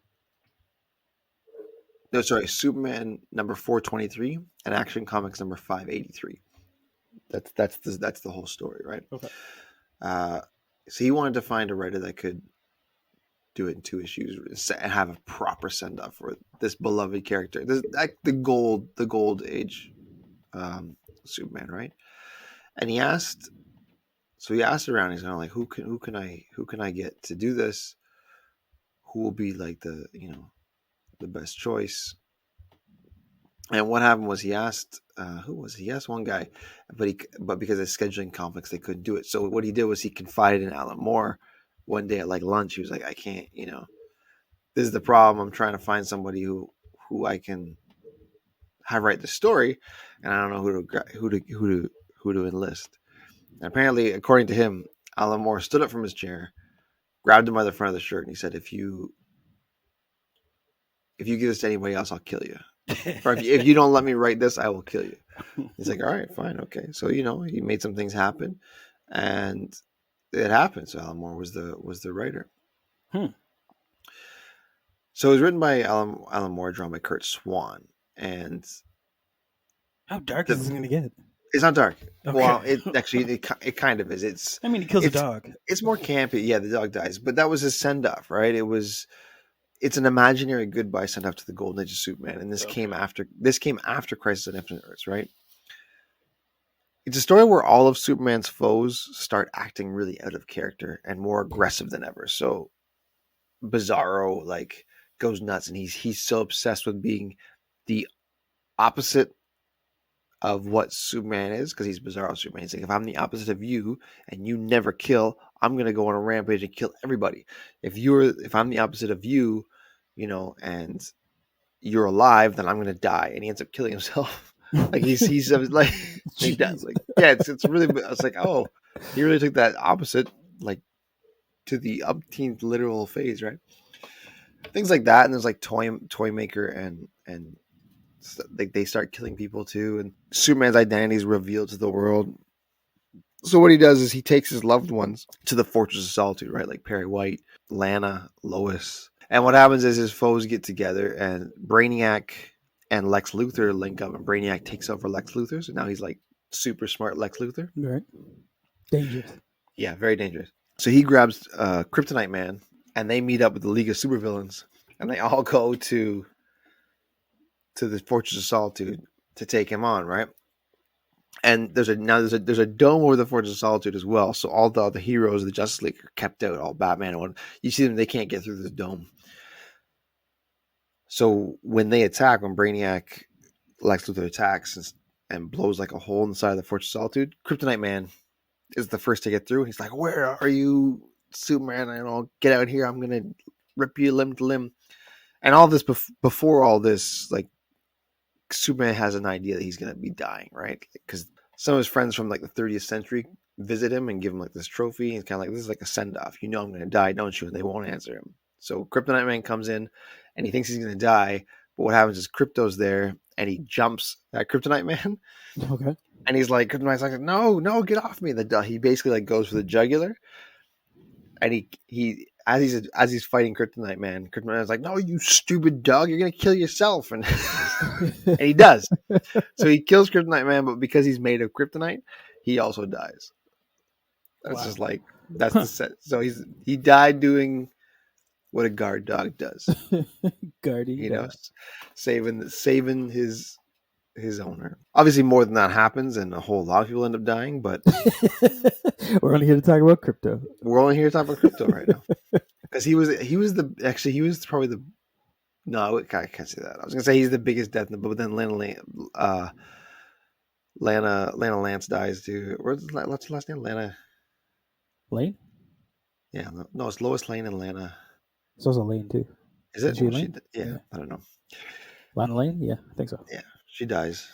No, sorry, Superman number 423 and Action Comics number 583. That's the whole story, right? Okay. So he wanted to find a writer that could do it in 2 issues and have a proper send off for this beloved character. This like the gold age Superman, right? And he asked around. He's kind of like, who can I get to do this? Who will be like the best choice? And what happened was he asked who was he asked one guy, but because of scheduling conflicts they couldn't do it. So what he did was he confided in Alan Moore one day at like lunch. He was like, I can't, this is the problem. I'm trying to find somebody who I can have write the story, and I don't know who to enlist. And apparently, according to him, Alan Moore stood up from his chair, grabbed him by the front of the shirt, and he said, "If you give this to anybody else, I'll kill you. Or if you don't let me write this, I will kill you." He's like, "All right, fine, okay." So he made some things happen, and it happened. So Alan Moore was the writer. So it was written by Alan Moore, drawn by Kurt Swan. And how dark is this going to get? It's not dark. Okay. Well, it kind of is. He kills a dog. It's more campy. Yeah, the dog dies, but that was his send off, right? It's an imaginary goodbye sent off to the Golden Age of Superman, and this came after Crisis on Infinite Earths, right? It's a story where all of Superman's foes start acting really out of character and more aggressive than ever. So Bizarro goes nuts, and he's so obsessed with being the opposite of what Superman is, because he's Bizarro Superman. He's like, if I'm the opposite of you and you never kill, I'm gonna go on a rampage and kill everybody. If I'm the opposite of you, and you're alive, then I'm gonna die. And he ends up killing himself. He's like he does. It's really. I was like, oh, he really took that opposite to the umpteenth literal phase, right? Things like that, and there's Toy Maker and they start killing people too, and Superman's identity is revealed to the world. So what he does is he takes his loved ones to the Fortress of Solitude, right? Like Perry White, Lana, Lois. And what happens is his foes get together, and Brainiac and Lex Luthor link up, and Brainiac takes over Lex Luthor. So now he's like super smart Lex Luthor. Right. Dangerous. Yeah, very dangerous. So he grabs Kryptonite Man, and they meet up with the League of Supervillains, and they all go to the Fortress of Solitude to take him on, right? And there's a dome over the Fortress of Solitude as well. So all the heroes of the Justice League are kept out. All Batman and you see them, they can't get through this dome. So when they attack, when Brainiac, Lex Luthor attacks and blows like a hole inside the Fortress of Solitude, Kryptonite Man is the first to get through. He's like, "Where are you, Superman? Get out here. I'm gonna rip you limb to limb." And all this before all this, Superman has an idea that he's going to be dying, right? Because some of his friends from the 30th century visit him and give him this trophy. He's kind of this is like a send off. I'm going to die, don't you? And they won't answer him. So Kryptonite Man comes in and he thinks he's going to die. But what happens is Krypto's there and he jumps at Kryptonite Man. Okay. And he's like, Kryptonite's like, no, get off me. He basically goes for the jugular. And he as he's fighting Kryptonite Man is like, "No, you stupid dog, you're gonna kill yourself," and and he does. So he kills Kryptonite Man, but because he's made of kryptonite, he also dies. That's just that's the set. So he died doing what a guard dog does, guarding, saving his owner. Obviously, more than that happens, and a whole lot of people end up dying. But we're only here to talk about Krypto. We're only here to talk about Krypto right now, because he was probably the. No, I can't say that. I was gonna say he's the biggest death in the book, but then Lana Lance dies too. What's the last name? Lana Lane. Yeah, no, it's Lois Lane and Lana. It's also Lane too. Is Isn't it? she Well, Lane? yeah, Yeah, I don't know. Lana Lane. Yeah, I think so. Yeah, she dies.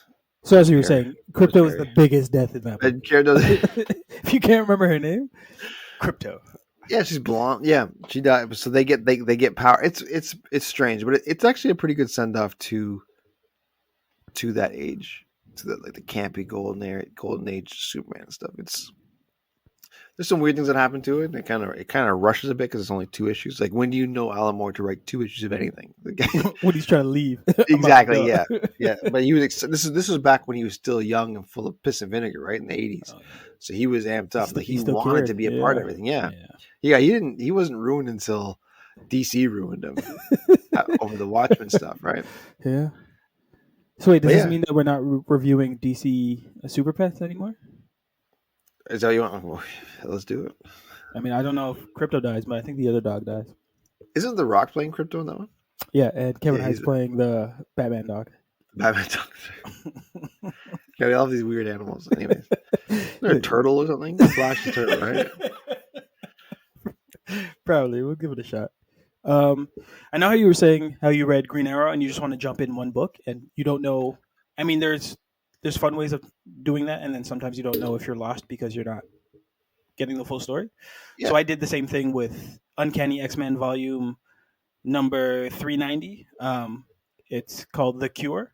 So as you were Carrie. saying, So Crypto is the Carrie. biggest death in that And movie. Carrie does. If you can't remember her name, Crypto. Yeah, she's blonde. Yeah, she died. So they get power. It's strange, but it's actually a pretty good send off to that age, to the like the campy golden age Superman stuff. There's some weird things that happen to it. And it kind of rushes a bit because it's only 2 issues. Like, when do you know Alan Moore to write 2 issues of anything? When he's trying to leave. I'm out the Exactly. door. Yeah. Yeah. But this was back when he was still young and full of piss and vinegar, right, in the 80s. Oh, yeah. So he was amped up. Like, He he still wanted to cared. be a part of Yeah. everything. Yeah. Yeah. Yeah. He wasn't ruined until DC ruined him over the Watchmen stuff, right? Yeah. So wait, does But this yeah, mean that we're not reviewing DC Super Pets anymore? is that what you want? Well, let's do it. I mean, I don't know if Crypto dies, but I think the other dog dies. Isn't The Rock playing Crypto in that one? Yeah, and Kevin Yeah, Height's he's playing the Batman dog. Batman. Yeah, they all have these weird animals. Anyways, is there a turtle or something? Flash the turtle, right? Probably, we'll give it a shot. I know how you were saying how you read Green Arrow and you just want to jump in one book and you don't know. I mean, there's fun ways of doing that, and then sometimes you don't know if you're lost because you're not getting the full story. Yeah. So I did the same thing with Uncanny X-Men Volume number 390. It's called The Cure,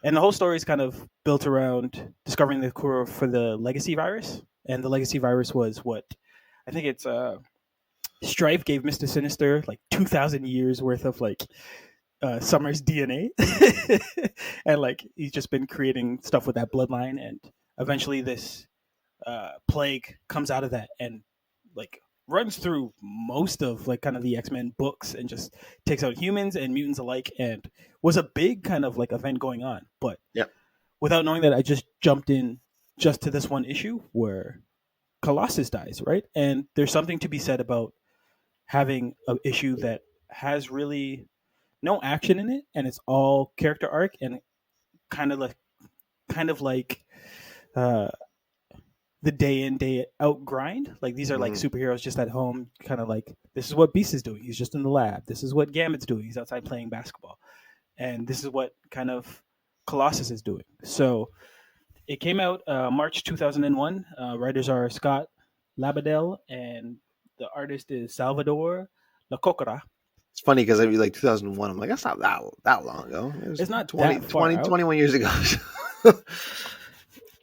and the whole story is kind of built around discovering the cure for the legacy virus. And the legacy virus was what I think it's Strife gave Mr. Sinister like 2,000 years worth of like Summer's DNA, and like he's just been creating stuff with that bloodline, and eventually this plague comes out of that and like runs through most of like kind of the X-Men books and just takes out humans and mutants alike, and was a big kind of like event going on. But Yep. without knowing that, I just jumped in just to this one issue where Colossus dies, right? And there's something to be said about having an issue that has really no action in it and it's all character arc and kind of like uh the day in day out grind. Like these are like Mhm. superheroes just at home, kind of like this is what Beast is doing, he's just in the lab. This is what Gambit's doing, he's outside playing basketball. And this is what kind of Colossus is doing. So it came out March 2001. Writers are Scott Labadel and the artist is Salvador Lacocora. It's funny because I mean, like 2001. I'm like, that's not that long ago. It was It's not 20, that far out. 21 years ago.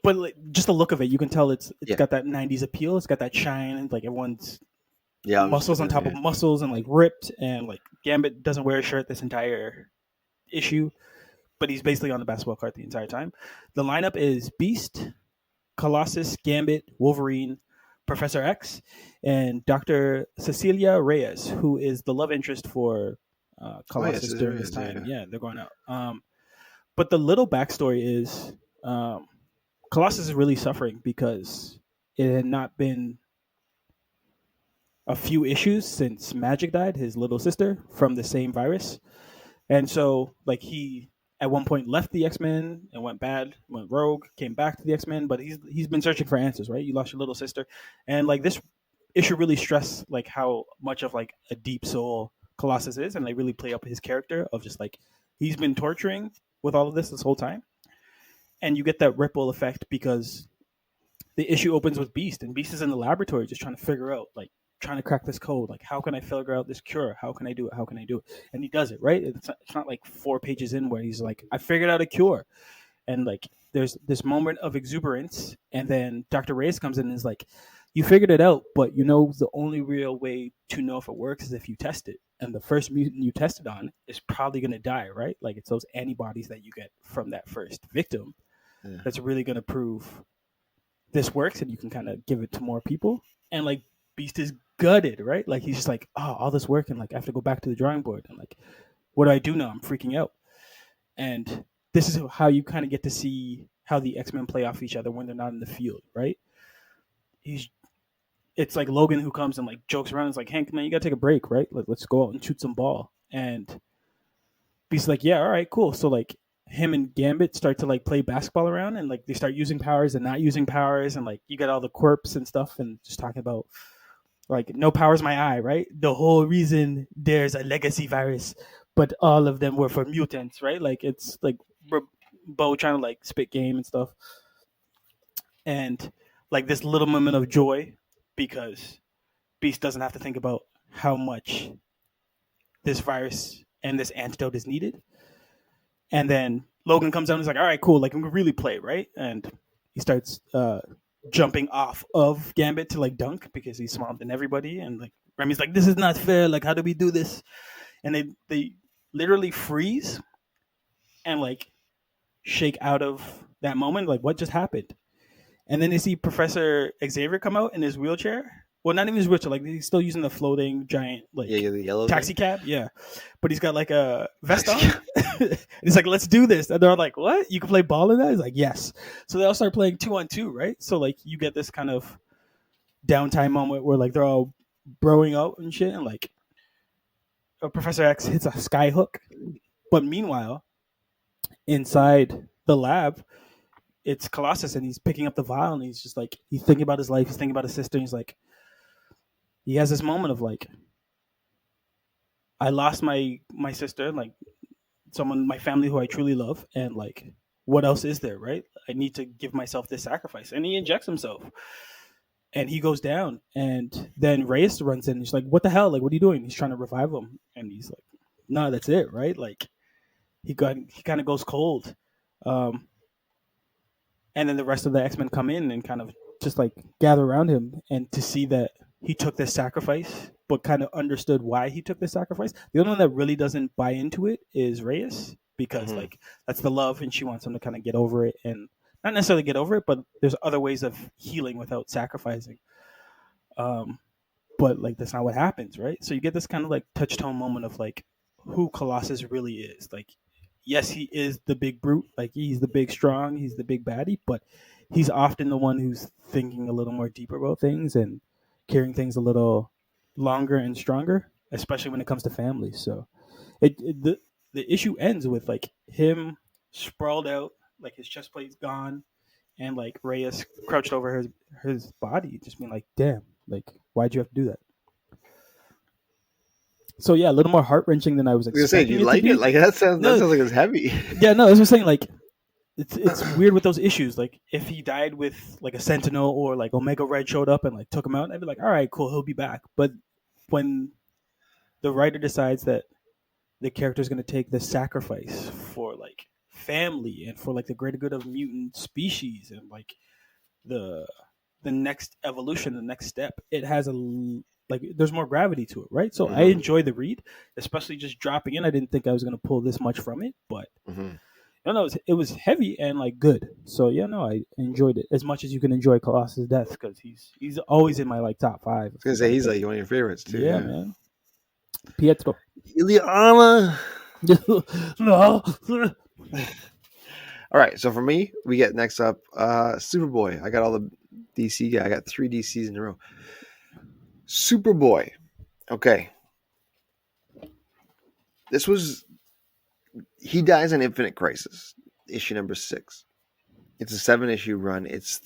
But like, just the look of it, you can tell it's Yeah. got that '90s appeal. It's got that shine, and like everyone's Yeah, I'm muscles on top of yeah. muscles, and like ripped, and like Gambit doesn't wear a shirt this entire issue, but he's basically on the basketball court the entire time. The lineup is Beast, Colossus, Gambit, Wolverine, Professor X, and Dr. Cecilia Reyes, who is the love interest for Colossus Cecilia during this Reyes, time. yeah. Yeah, they're going out. But the little backstory is Colossus is really suffering because it had not been a few issues since Magic died, his little sister, from the same virus. And so, like, he at one point left the X-Men and went bad, went rogue, came back to the X-Men, but he's been searching for answers, right? You lost your little sister. And like this issue really stressed like how much of like a deep soul Colossus is, and they really play up his character of just like he's been torturing with all of this whole time. And you get that ripple effect because the issue opens with Beast, and Beast is in the laboratory just trying to figure out, like, trying to crack this code. Like, how can I figure out this cure? How can I do it? How can I do it? And he does it, right? It's not like 4 pages in where he's like, I figured out a cure. And, like, there's this moment of exuberance, and then Dr. Reyes comes in and is like, you figured it out, but you know the only real way to know if it works is if you test it. And the first mutant you tested on is probably going to die, right? Like, it's those antibodies that you get from that first victim that's really going to prove this works, and you can kind of give it to more people. And like Beast is gutted, right? Like he's just like, oh, all this work, and like I have to go back to the drawing board, and like, what do I do now? I'm freaking out. And this is how you kind of get to see how the X-Men play off each other when they're not in the field, right? It's like Logan who comes and like jokes around. It's like, Hank, man, you gotta take a break, right? Let's go out and shoot some ball. And Beast's like, yeah, all right, cool. So like him and Gambit start to like play basketball around, and like they start using powers and not using powers, and like you get all the quirps and stuff, and just talking about Like no power's my eye, right? The whole reason there's a legacy virus, but all of them were for mutants, right? Like it's like Bo trying to like spit game and stuff, and like this little moment of joy because Beast doesn't have to think about how much this virus and this antidote is needed. And then Logan comes out and is like, all right, cool, like we can really play, right? And he starts jumping off of Gambit to like dunk because he's smarter than everybody. And like Remy's like, this is not fair. Like, how do we do this? And they literally freeze and like shake out of that moment. Like, what just happened? And then they see Professor Xavier come out in his wheelchair. Well, not even his wheelchair. Like he's still using the floating giant like Yeah, the yellow taxi thing. cab. Yeah, but he's got like a vest on. And he's like, "Let's do this." And they're like, "What? You can play ball in that?" He's like, "Yes." So they all start playing 2-on-2, right? So like you get this kind of downtime moment where like they're all broing out and shit, and like Professor X hits a sky hook. But meanwhile, inside the lab, it's Colossus, and he's picking up the vial, and he's just like he's thinking about his life, he's thinking about his sister, and he's like, he has this moment of like, I lost my sister, like someone, my family who I truly love, and like, what else is there, right? I need to give myself this sacrifice, and he injects himself, and he goes down, and then Reyes runs in, and he's like, what the hell? Like, what are you doing? He's trying to revive him, and he's like, no, that's it, right? Like, he kind of goes cold, um, and then the rest of the X Men come in and kind of just like gather around him, and to see that he took this sacrifice, but kind of understood why he took this sacrifice. The only one that really doesn't buy into it is Reyes because Mhm. like that's the love, and she wants him to kind of get over it, and not necessarily get over it, but there's other ways of healing without sacrificing. Um, but like that's not what happens, right? So you get this kind of like touch tone moment of like who Colossus really is. Like, yes, he is the big brute, like he's the big strong, he's the big baddie, but he's often the one who's thinking a little more deeper about things and carrying things a little longer and stronger, especially when it comes to family. So the issue ends with like him sprawled out, like his chest plate's gone, and like Reyes crouched over his body, just being like, "Damn, like why'd you have to do that?" So yeah, a little more heart wrenching than I was I was gonna say, do you expecting it to like it? be. Like that No, sounds like it's heavy. yeah, no, I was just saying like it's weird with those issues. Like if he died with like a Sentinel or like Omega Red showed up and like took him out, I'd be like, all right, cool, he'll be back. But when the writer decides that the character is going to take the sacrifice for like family and for like the greater good of mutant species and like the the next evolution, the next step, it has like there's more gravity to it, right? So I Hmm. enjoy the read, especially just dropping in. I didn't think I was going to pull this much from it, but Hmm. no, no, it was heavy and like good. So yeah, no, I enjoyed it as much as you can enjoy Colossus Death because he's always in my like top five I was of gonna people say I he's pick. like one of your favorites too. Yeah, Yeah, man, Pietro. Ileana. No. All right, so for me, we get next up Superboy. I got all the DC guy. I got 3 DCs in a row. Superboy. Okay, this was he dies in Infinite Crisis, issue number 6. It's a 7-issue run. It's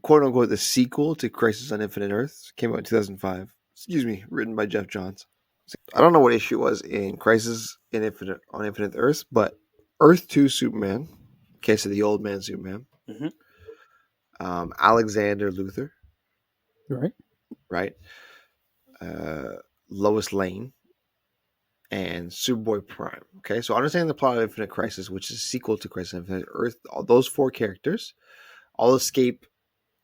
quote unquote the sequel to Crisis on Infinite Earths. Came out in 2005. Excuse me, written by Jeff Johns. I don't know what issue it was in Crisis in Infinite on Infinite Earths, but Earth 2 Superman, case of the old man Superman, Hmm. Alexander Luthor, Right. right? Uh, Lois Lane, and Superboy Prime. Okay, so understanding the plot of Infinite Crisis, which is a sequel to Crisis on Infinite Earth, all those 4 characters all escape.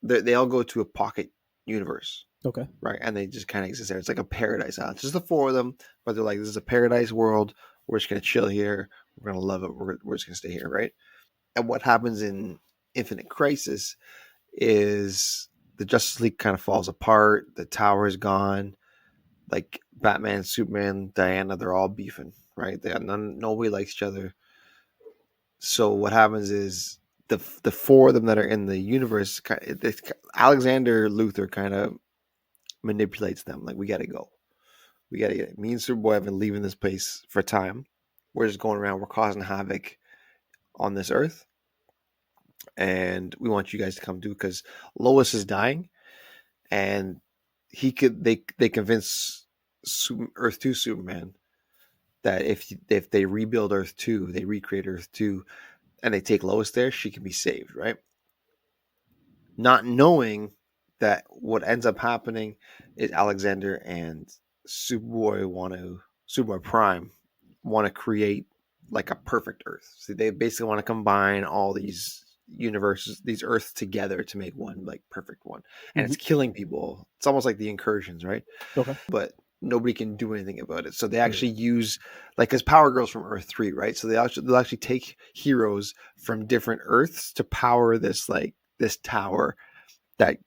They all go to a pocket universe, Okay. right? And they just kind of exist there. It's like a paradise island. It's just the 4 of them, but they're like, this is a paradise world. We're just gonna chill here. We're gonna love it. We're just gonna stay here, right? And what happens in Infinite Crisis is the Justice League kind of falls apart. The tower is gone. Like Batman, Superman, Diana, they're all beefing, right? Nobody likes each other. So what happens is the 4 of them that are in the universe, Alexander Luthor kind of manipulates them. Like, we got to go. We got to get it. Me and Superboy have been leaving this place for time. We're just going around. We're causing havoc on this earth, and we want you guys to come do, because Lois is dying, and they convince Earth 2 Superman that if they rebuild Earth 2, they recreate Earth 2, and they take Lois there, she can be saved, right? Not knowing that what ends up happening is Alexander and Superboy Prime want to create like a perfect Earth. So they basically want to combine all these universes, these Earths together to make one like perfect one. And Mm-hmm. it's killing people. It's almost like the Incursions, right? Okay. But nobody can do anything about it. So they actually use like as Power Girls from Earth 3, right? So they'll actually take heroes from different Earths to power this tower that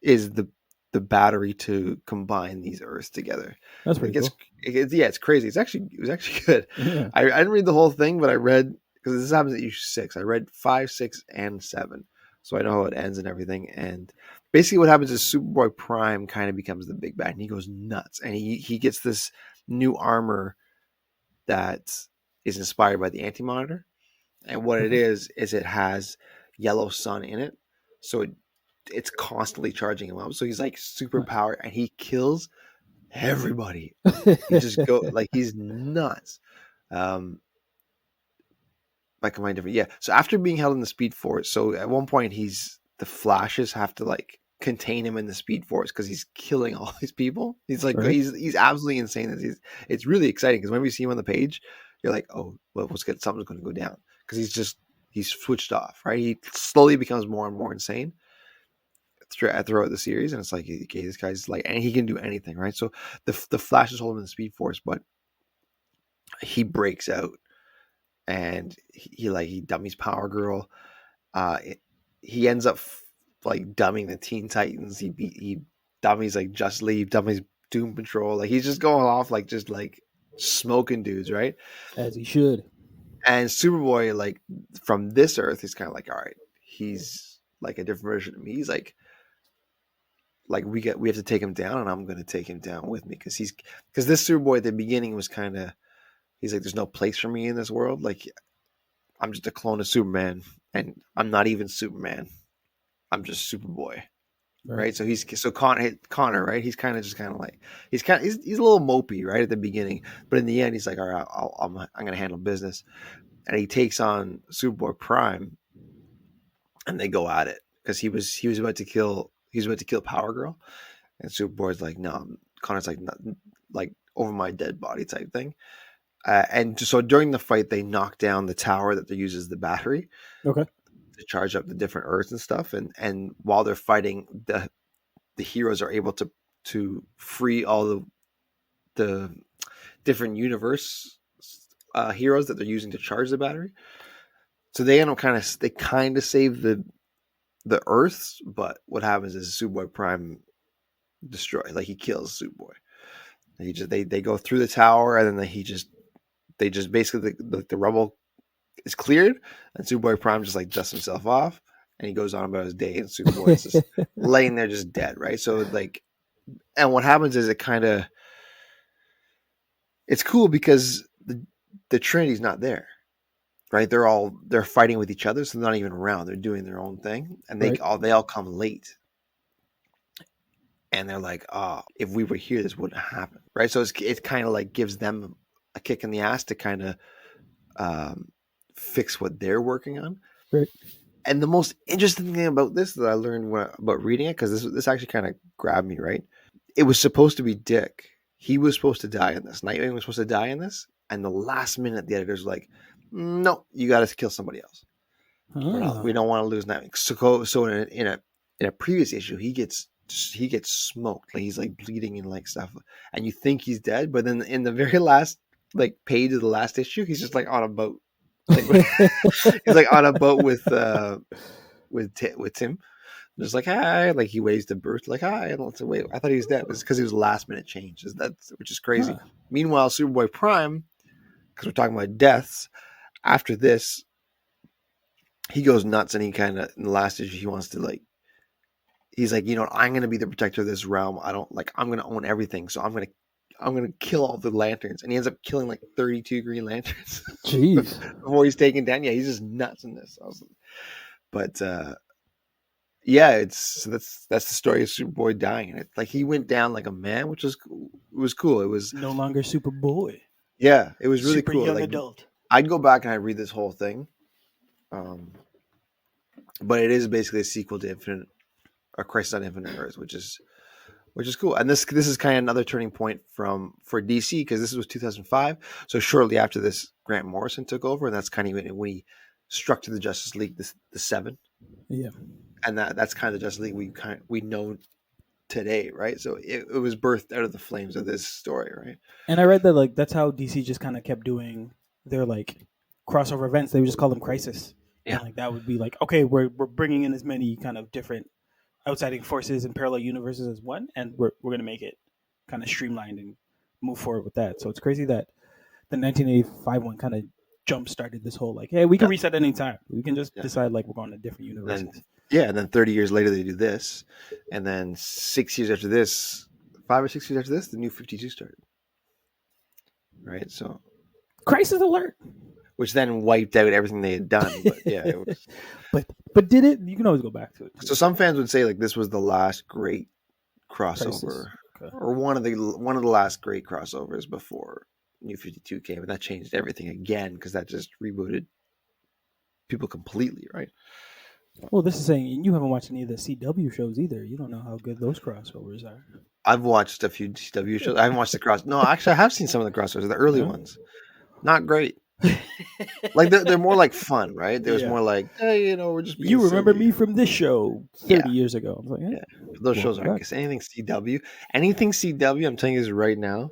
is the battery to combine these Earths together. That's pretty cool. It's crazy. It was actually good. Yeah. I didn't read the whole thing, but I read, because this happens at issue 6. I read 5, 6, and 7, so I know how it ends and everything. And basically, what happens is Superboy Prime kind of becomes the big bad, and he goes nuts, and he gets this new armor that is inspired by the Anti-Monitor, and what it is it has Yellow Sun in it, so it's constantly charging him up. So he's like super powered, and he kills everybody. He just go like he's nuts. Like combine different, yeah. So after being held in the Speed Force, so at one point the Flashes have to like contain him in the Speed Force because he's killing all these people. He's like he's absolutely insane. It's really exciting because whenever you see him on the page, you're like, oh, well, something's going to go down because he's switched off, right? He slowly becomes more and more insane throughout the series, and it's like, okay, this guy's like, and he can do anything, right? So the Flash is holding him in the Speed Force, but he breaks out, and he dummies Power Girl. He ends up like dumbing the Teen Titans. He dummies like Just Leave, dummies Doom Patrol. Like he's just going off like just like smoking dudes, right? As he should. And Superboy, like from this Earth, he's kind of like, all right, he's like a different version of me. He's like we have to take him down, and I'm going to take him down with me because this Superboy at the beginning was kind of, he's like, there's no place for me in this world. Like I'm just a clone of Superman, and I'm not even Superman. I'm just Superboy, right? So Connor, right? He's kind of like he's a little mopey, right, at the beginning, but in the end, he's like, all right, I'm going to handle business, and he takes on Superboy Prime, and they go at it because he was about to kill Power Girl, and Superboy's like, no. Connor's like, not, like over my dead body type thing. And so during the fight, they knock down the tower that they use as the battery. Okay. To charge up the different Earths and stuff. And while they're fighting, the heroes are able to free all the different universe heroes that they're using to charge the battery. So they end up kind of save the Earths, but what happens is Superboy Prime he kills Superboy. They go through the tower, and then they just basically the rubble is cleared, and Superboy Prime just like dusts himself off, and he goes on about his day, and Superboy is just laying there just dead, right? So like, and what happens is it's cool because the Trinity's not there, right? They're fighting with each other, so they're not even around. They're doing their own thing, and they all come late. And they're like, oh, if we were here, this wouldn't happen, right? So it kind of like gives them a kick in the ass to kind of fix what they're working on. Right. And the most interesting thing about this that I learned about reading it, because this actually kind of grabbed me, right? It was supposed to be Dick. He was supposed to die in this. Nightwing was supposed to die in this. And the last minute, the editors were like, no, you got to kill somebody else. We don't want to lose Nightwing. So in a previous issue, he gets smoked. Like he's like bleeding and like stuff, and you think he's dead, but then in the very last like page of the last issue, he's just like on a boat. Like, he's like on a boat with Tim, just like, hi, like he waves to Bruce like, hi, and let's wait. I thought he was dead. It's because he was a last minute change. Which is crazy. Meanwhile, Superboy Prime, because we're talking about deaths, after this, he goes nuts, and he kind of in the last issue he wants to like. He's like, I'm going to be the protector of this realm. I'm going to own everything. So I'm going to kill all the lanterns. And he ends up killing like 32 Green Lanterns. Jeez. Before he's taken down. Yeah, he's just nuts in this. But Yeah, that's the story of Superboy dying. And like he went down like a man, which was it was cool. It was No longer Superboy, yeah, it was really super cool. young Like adult. I'd go back and I'd read this whole thing, um, but it is basically a sequel to Infinite or Crisis on Infinite Earths, which is cool. And this is kind of another turning point for DC because this was 2005. So shortly after this, Grant Morrison took over, and that's kind of when he structured the Justice League, the seven, Yeah. and that's kind of the Justice League we know today, right? So it was birthed out of the flames of this story, right? And I read that like that's how DC just kind of kept doing their like crossover events. They would just call them Crisis, Yeah. and like that would be like, okay, we're bringing in as many kind of different outsiding forces and parallel universes as one, and we're gonna make it kind of streamlined and move forward with that. So it's crazy that the 1985 one kind of jump started this whole like, hey, we can Yeah. reset any time. We can just Yeah. decide like we're going to different universes. And then 30 years later they do this, and then 6 years after this, 5 or 6 years after this, the New 52 started, right? So Crisis Alert. which then wiped out everything they had done. But yeah, it was. but did it? You can always go back to it. So some fans would say like this was the last great crossover, Crisis. Okay. or one of the last great crossovers before New 52 came, and that changed everything again because that just rebooted people completely, right? Well, this is saying you haven't watched any of the CW shows either. You don't know how good those crossovers are. I've watched a few CW shows. I haven't watched the cross. No, actually, I have seen some of the crossovers, the early Yeah. ones. Not great. Like they're more like fun, right? There was Yeah. more like, hey, we're just. Being You remember silly. me from this show 30 years ago. I was like, Yeah. Those shows aren't. Because anything CW, I'm telling you this right now,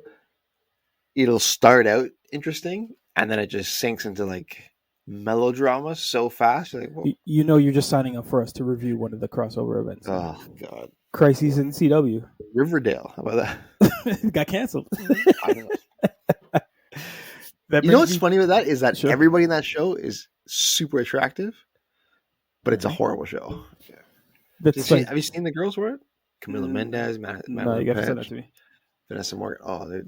it'll start out interesting and then it just sinks into like melodrama so fast. You're like, whoa. You know, you're just signing up for us to review one of the crossover events. Oh God, Crises in CW. Riverdale. How about that? It got canceled. I don't know. That You know brings what's me- funny with that is that Sure. everybody in that show is super attractive, but it's a horrible show. That's Have you seen the girls for it? Camila Mm, Mendes, no, Madeline you got to send that Page, to me. Vanessa Morgan. Oh, they're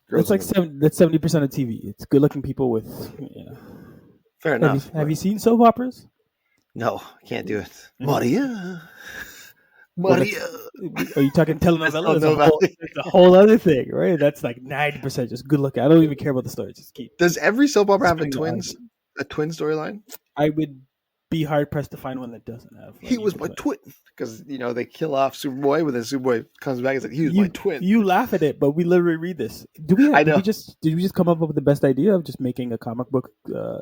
girls. It's like that's 70% of TV. It's good-looking people with. Fair enough. Have you seen soap operas? No, I can't do it. Mhm. Maria. Well, Maria. Are you talking telenovela? Telenovela. It's a whole other thing, right? That's like 90% just good looking. I don't even care about the story. Just keep. Does every soap opera have a Spring the twin storyline? I would be hard pressed to find one that doesn't have. He was my twin because they kill off Superboy, but then Superboy comes back. It's like he was my twin. You laugh at it, but we literally read this. Do we? I know. Did we just come up with the best idea of just making a comic book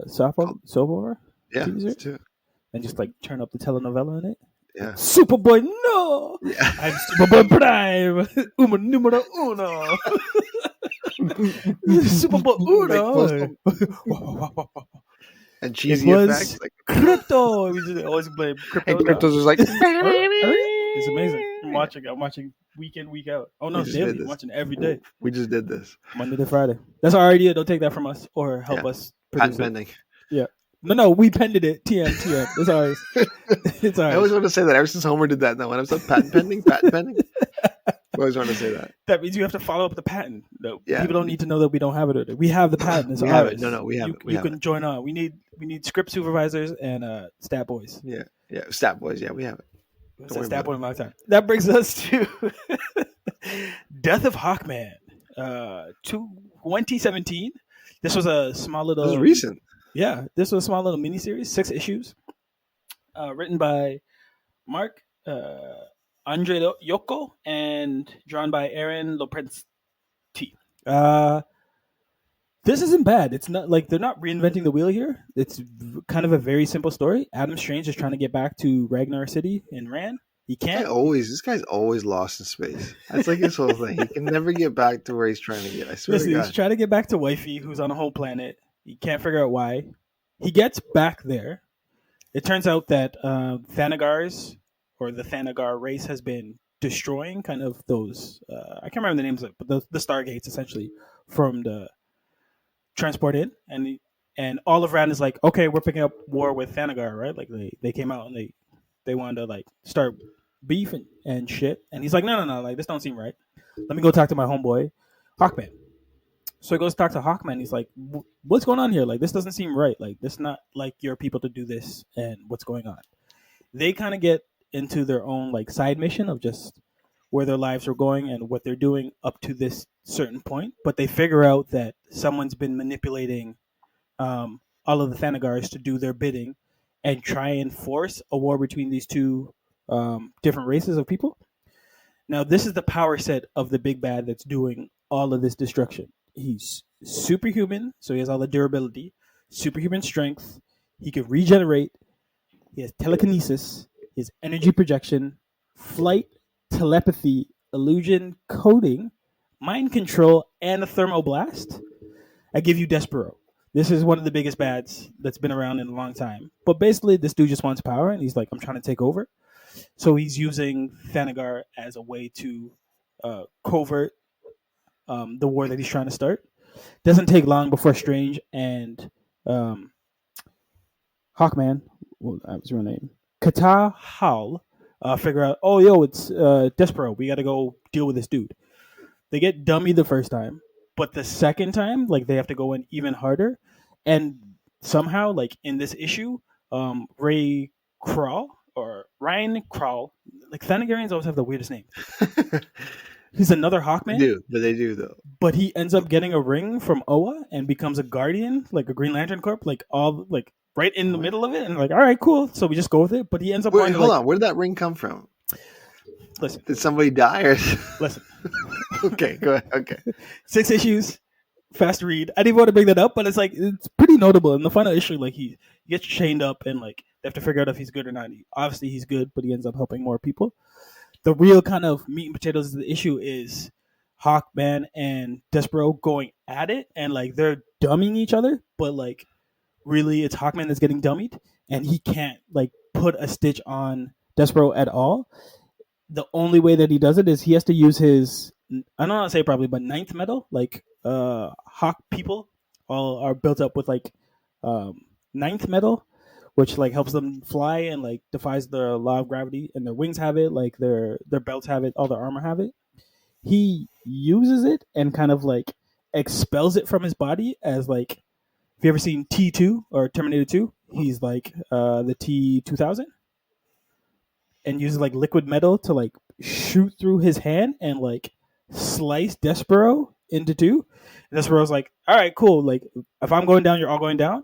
soap opera Yeah, TV let's do it. and just like turn up the telenovela in it? Yeah. Superboy, no! Yeah. I'm Superboy Prime! Uma numero uno! Superboy uno! And cheesy was effects. Like, Crypto! We just always play Crypto. and Crypto's just like, It's amazing. I'm watching week in, week out. Oh no, We just daily. did I'm this. watching every day. we just did this. Monday to Friday. That's our idea. Don't take that from us or help Yeah. us Patent produce it. pending. No, we penned it. TM. It's ours. It's I always ours. want to say that ever since Homer did that. Now, when I was patent pending, I always want to say that. That means you have to follow up the patent. No, Yeah. people don't need to know that we don't have it. Already. We have the patent. It's We have ours. it. No, we have it. We you have can join on. We need script supervisors and stat boys. Yeah, Stat Boys. Yeah, we have it. It's worry a stat about boy in my time. That brings us to Death of Hawkman, 2017. This was a small little. This is recent. Yeah, this was a small little miniseries, 6 issues, written by Mark Andre Yoko and drawn by Aaron Lopresti. This isn't bad. It's not like they're not reinventing the wheel here. It's kind of a very simple story. Adam Strange is trying to get back to Ragnar City in Ran. He can't. This guy's always lost in space. That's like his whole thing. He can never get back to where he's trying to get. I swear Listen, to he's God. trying to get back to Wifey, who's on a whole planet. He can't figure out why. He gets back there. It turns out that Thanagars, or the Thanagar race, has been destroying kind of those. I can't remember the names of it, but the Stargates essentially from the transport in, and all of Ran is like, okay, we're picking up war with Thanagar, right? Like they came out and they wanted to like start beef and shit, and he's like, no, like this don't seem right. Let me go talk to my homeboy, Hawkman. So he goes to talk to Hawkman. He's like, what's going on here? Like this doesn't seem right. Like this not like your people to do this, and what's going on? They kind of get into their own like side mission of just where their lives are going and what they're doing up to this certain point. But they figure out that someone's been manipulating all of the Thanagars to do their bidding and try and force a war between these two different races of people. Now, this is the power set of the big bad that's doing all of this destruction. He's superhuman, so he has all the durability, superhuman strength. He can regenerate. He has telekinesis. He has energy projection, flight, telepathy, illusion, coding, mind control, and a thermoblast. I give you Despero. This is one of the biggest bads that's been around in a long time. But basically, this dude just wants power, and he's like, I'm trying to take over. So he's using Thanagar as a way to covert the war that he's trying to start. Doesn't take long before Strange and Hawkman, well, that was her name, Kata Hal, figure out, oh, yo, it's Despero. We got to go deal with this dude. They get dummied the first time, but the second time, like, they have to go in even harder. And somehow, like, in this issue, Ray Crawl, or Ryan Crawl, like, Thanagarians always have the weirdest name. He's another Hawkman. They do, though. But he ends up getting a ring from Oa and becomes a Guardian, like a Green Lantern Corp, like all like right in the middle of it, and like, all right, cool. So we just go with it. But he ends up. Wait, hold on. Where did that ring come from? Listen. Did somebody die? Or... Listen. Okay, go ahead. Okay. 6 issues, fast read. I didn't want to bring that up, but it's like it's pretty notable. In the final issue, like he gets chained up and like they have to figure out if he's good or not. Obviously, he's good, but he ends up helping more people. The real kind of meat and potatoes of the issue is Hawkman and Despero going at it, and like they're dumbing each other, but like really it's Hawkman that's getting dummied, and he can't like put a stitch on Despero at all. The only way that he does it is he has to use his, I don't know how to say it properly, but ninth metal. Like Hawk people all are built up with like ninth metal, which like helps them fly and like defies the law of gravity, and their wings have it, like their belts have it, all their armor have it. He uses it and kind of like expels it from his body as like, have you ever seen T2 or Terminator 2? He's like the T-2000 and uses like liquid metal to like shoot through his hand and like slice Despero into two. And Despero's like, all right, cool. Like if I'm going down, you're all going down.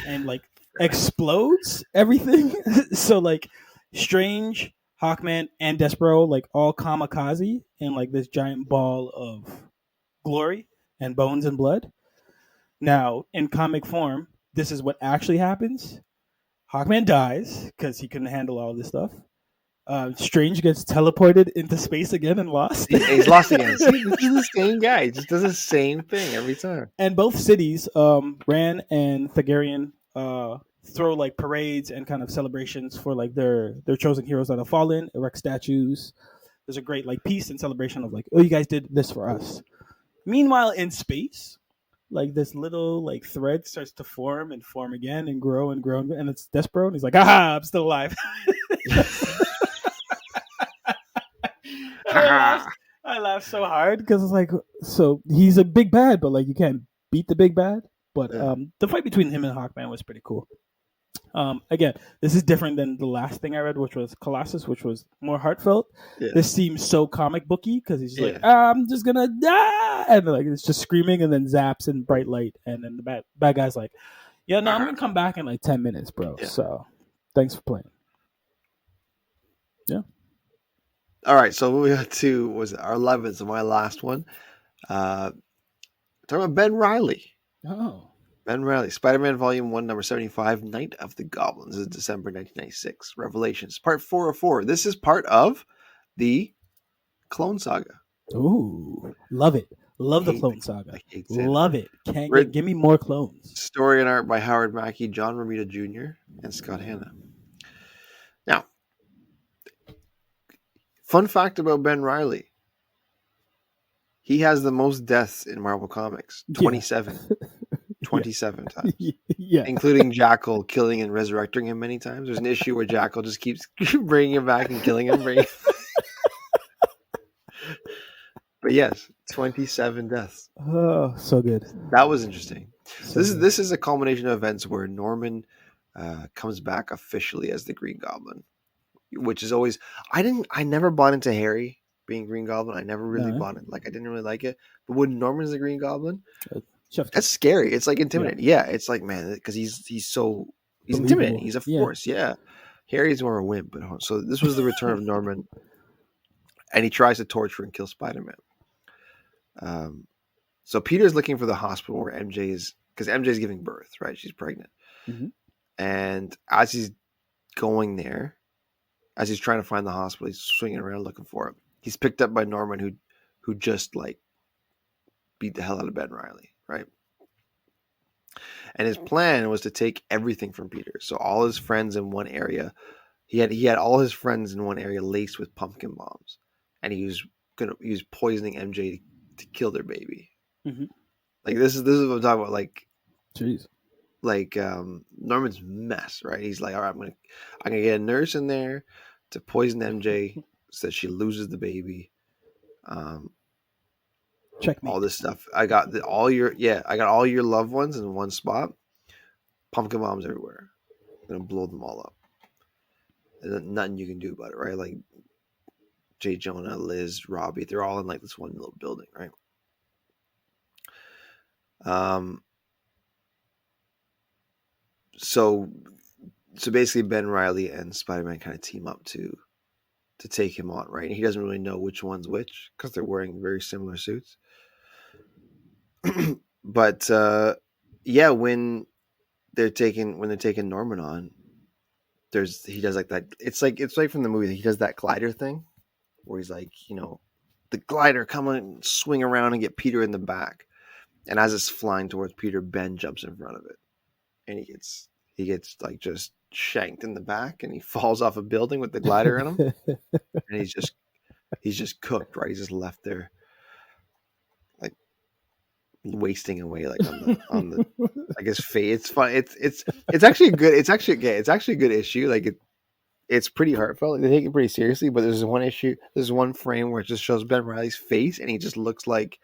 And like explodes everything. So like Strange, Hawkman, and Despero like all kamikaze in like this giant ball of glory and bones and blood. Now in comic form, this is what actually happens. Hawkman dies because he couldn't handle all this stuff. Strange gets teleported into space again and lost. He's lost again. See, this is the same guy. He just does the same thing every time. And both cities, Ran and Thagarian, throw like parades and kind of celebrations for like their chosen heroes that have fallen, erect statues. There's a great like peace and celebration of like, oh, you guys did this for us. Meanwhile, in space, like this little like thread starts to form and form again and grow and grow, and it's Despero, and he's like, aha, I'm still alive. I laughed so hard because it's like, so he's a big bad, but like you can't beat the big bad. But the fight between him and Hawkman was pretty cool. Again, this is different than the last thing I read, which was Colossus, which was more heartfelt. Yeah. This seems so comic booky because he's like, I'm just gonna die, and like it's just screaming, and then zaps and bright light, and then the bad guy's like, yeah, no, I'm gonna come back in like 10 minutes, bro. Yeah. So thanks for playing. Yeah. All right, so what we got to was our 11th, and my last one. Talking about Ben Reilly. Oh. Ben Reilly, Spider-Man Volume 1, number 75, Night of the Goblins. This is December 1996. Revelations, part 404. This is part of the Clone Saga. Ooh, love it. Love the Clone Saga. Love it. Give me more clones. Story and art by Howard Mackie, John Romita Jr., and Scott Hanna. Now, fun fact about Ben Reilly. He has the most deaths in Marvel Comics. 27. Yeah. 27 times. Yeah. Including Jackal killing and resurrecting him many times. There's an issue where Jackal just keeps bringing him back and killing him. But yes, 27 deaths. Oh, so good. That was interesting. This is a culmination of events where Norman comes back officially as the Green Goblin. which is always I never bought into Harry being Green Goblin. I never really No, bought it. Like I didn't really like it. But when Norman's the Green Goblin, Chef that's Kiss. scary. It's like Yeah, intimidating. Yeah, it's like man, because he's intimidating. believable. He's a Yeah. force. Yeah, Harry's more a wimp. But so this was the return of Norman, and he tries to torture and kill Spider-Man. So Peter's looking for the hospital where MJ is, because MJ is giving birth, right? She's pregnant, hmm and as he's going there, as he's trying to find the hospital, he's swinging around looking for it. He's picked up by Norman, who just like beat the hell out of Ben Riley, right? And his plan was to take everything from Peter. So all his friends in one area, he had all his friends in one area laced with pumpkin bombs, and he was poisoning MJ to kill their baby. hmm Like this is what I'm talking about. Jeez. Like Norman's mess, right? He's like, all right, I'm gonna get a nurse in there to poison MJ so that she loses the baby. Checkmate. All this stuff. I got all your loved ones in one spot. Pumpkin bombs everywhere. I'm gonna blow them all up. And then nothing you can do about it, right? Like J. Jonah, Liz, Robbie, they're all in like this one little building, right? So basically Ben Riley and Spider-Man kind of team up to take him on, right? And he doesn't really know which one's which because they're wearing very similar suits. But yeah, when they're taking Norman on, he does like that. It's like from the movie. He does that glider thing where he's like, the glider come and swing around and get Peter in the back. And as it's flying towards Peter, Ben jumps in front of it, and he gets like just shanked in the back, and he falls off a building with the glider in him, and he's just cooked, right? He's just left there, like wasting away, like on the like his face. It's fun. It's actually a good. It's actually a good issue. Like it's pretty heartfelt. They take it pretty seriously, but there's one frame where it just shows Ben Riley's face, and he just looks like